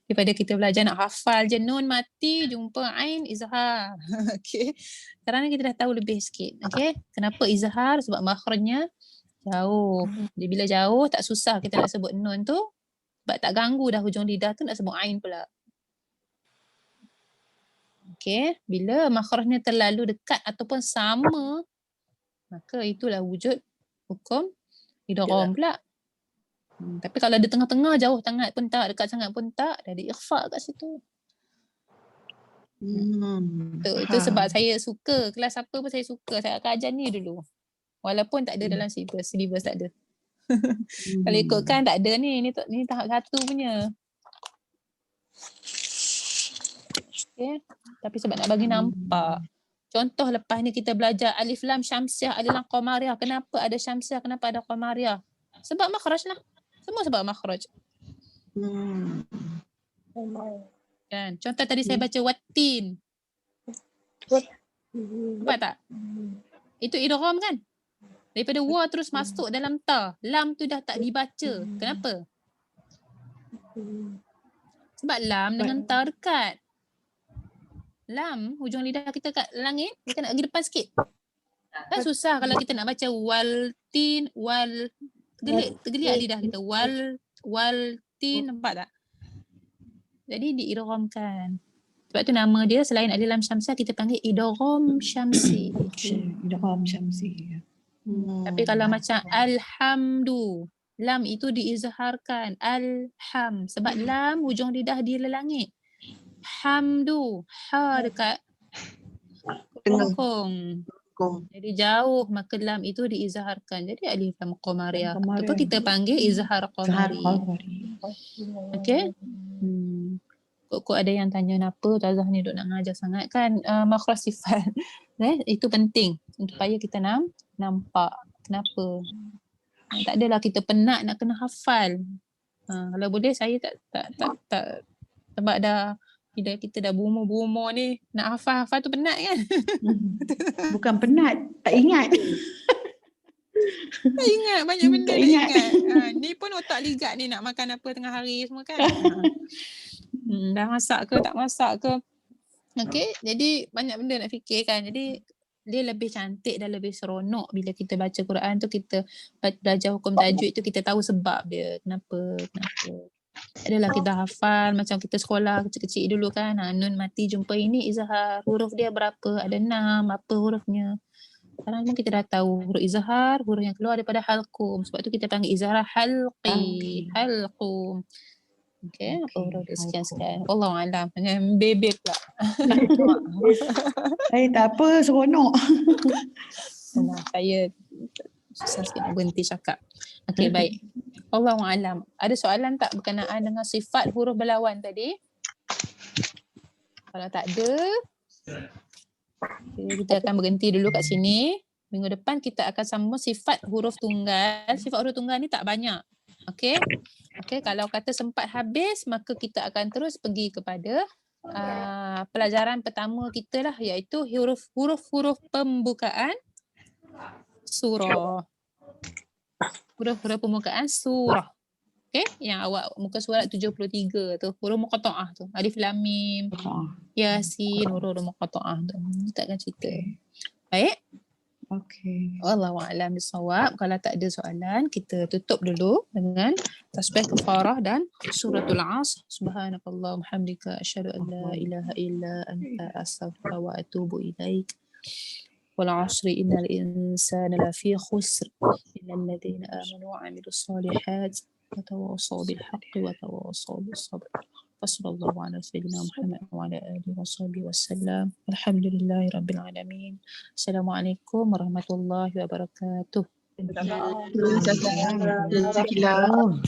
Daripada kita belajar nak hafal je nun mati jumpa ain izhar. Okey. Sekarang ni kita dah tahu lebih sikit. Okey. Kenapa izhar? Sebab makhrajnya jauh. Jadi bila jauh tak susah kita nak sebut nun tu. Sebab tak ganggu dah hujung lidah tu nak sebut ain pula. Okey. Bila makhrajnya terlalu dekat ataupun sama, maka itulah wujud hukum idgham pula. Tapi kalau di tengah-tengah jauh sangat pun tak, dekat sangat pun tak, dah ada ikhfa kat situ. Itu sebab saya suka, kelas apa pun saya suka, saya akan ajar ni dulu. Walaupun tak ada dalam syllabus tak ada. Kalau ikutkan tak ada ni tahap 1 punya. Okay. Tapi sebab nak bagi nampak. Contoh lepas ni kita belajar alif lam syamsiah, alif lam qamariyah. Kenapa ada syamsiah, kenapa ada qamariyah? Sebab makhraj lah. Semua sebab makhraj. Kan? Contoh tadi saya baca watin. Nampak tak? Itu idgham kan? Daripada wa terus masuk dalam ta. Lam tu dah tak dibaca. Kenapa? Sebab lam dengan ta dekat. Lam, hujung lidah kita kat langit, kita nak pergi depan sikit. Kan susah kalau kita nak baca waltin, tergeliat lidah kita. Waltin, nampak tak? Jadi diidghamkan. Sebab tu nama dia selain alif lam syamsiah kita panggil idgham syamsi. Idgham syamsi. Tapi kalau macam alhamdu, lam itu diizharkan. Alham. Sebab lam hujung lidah dia langit. Hamdu, ha dekat kongkong. Jadi jauh, maka lam itu diizharkan. Jadi alif lam qamariyah. Ataupun kita panggil izhar qamari. Okey. Kok ada yang tanya kenapa Ustazah ni duk nak ngajar sangat kan makhraj sifat. Itu penting supaya kita nampak kenapa. Tak adalah kita penat nak kena hafal. Kalau boleh saya tak sebab dah kita dah berumur ni nak hafal tu penat kan. Bukan penat, tak ingat. Tak ingat banyak benda tak ingat. Ni pun otak ligat ni nak makan apa tengah hari semua kan. Dah masak ke tak masak ke. Okey, jadi banyak benda nak fikirkan. Jadi dia lebih cantik dan lebih seronok bila kita baca Quran tu, kita belajar hukum tajwid tu kita tahu sebab dia kenapa. Adalah kita hafal macam kita sekolah kecil-kecil dulu kan. Nun mati jumpa ini izhar, huruf dia berapa, ada 6, apa hurufnya. Sekarang pun kita dah tahu huruf izhar, huruf yang keluar daripada halqum. Sebab tu kita panggil izhar halqi, halqum. Okey, apa Okey, huruf dia hai sekian-sekian. Wallahualam. Jangan bebek pula. Tak apa, seronok. Nah, saya susah sikit nak berhenti cakap. Okey, baik. Wallahualam. Ada soalan tak berkenaan dengan sifat huruf berlawan tadi? Kalau tak ada, kita akan berhenti dulu kat sini. Minggu depan kita akan sambung sifat huruf tunggal. Sifat huruf tunggal ni tak banyak. Okey. Okey, kalau kata sempat habis, maka kita akan terus pergi kepada pelajaran pertama kita lah, iaitu huruf-huruf pembukaan surah. Huruf-huruf pembukaan surah. Okey, yang awak muka surat 73 tu, huruf muqatta'ah tu. Alif lam mim, yasin, huruf muqatta'ah tu. Kita akan cerita. Baik. Okey. Wallahu a'lam bissawab. Kalau tak ada soalan, kita tutup dulu dengan tasbih kafarah dan suratul Asr. Subhanakallah hamdika asyhadu an la ilaha illa anta astaghfiruka wa atubu ilaik. Wal 'asri innal insana lafi khusr illa alladhina amanu wa 'amilus solihat wa tawassaw bil haqqi wa tawassaw bis sabr. Wassallallahu ala sayyidina Muhammad wa ala alihi washabihi wasallam. Alhamdulillahi rabbil alamin. Assalamualaikum warahmatullahi wabarakatuh. Jazakallah.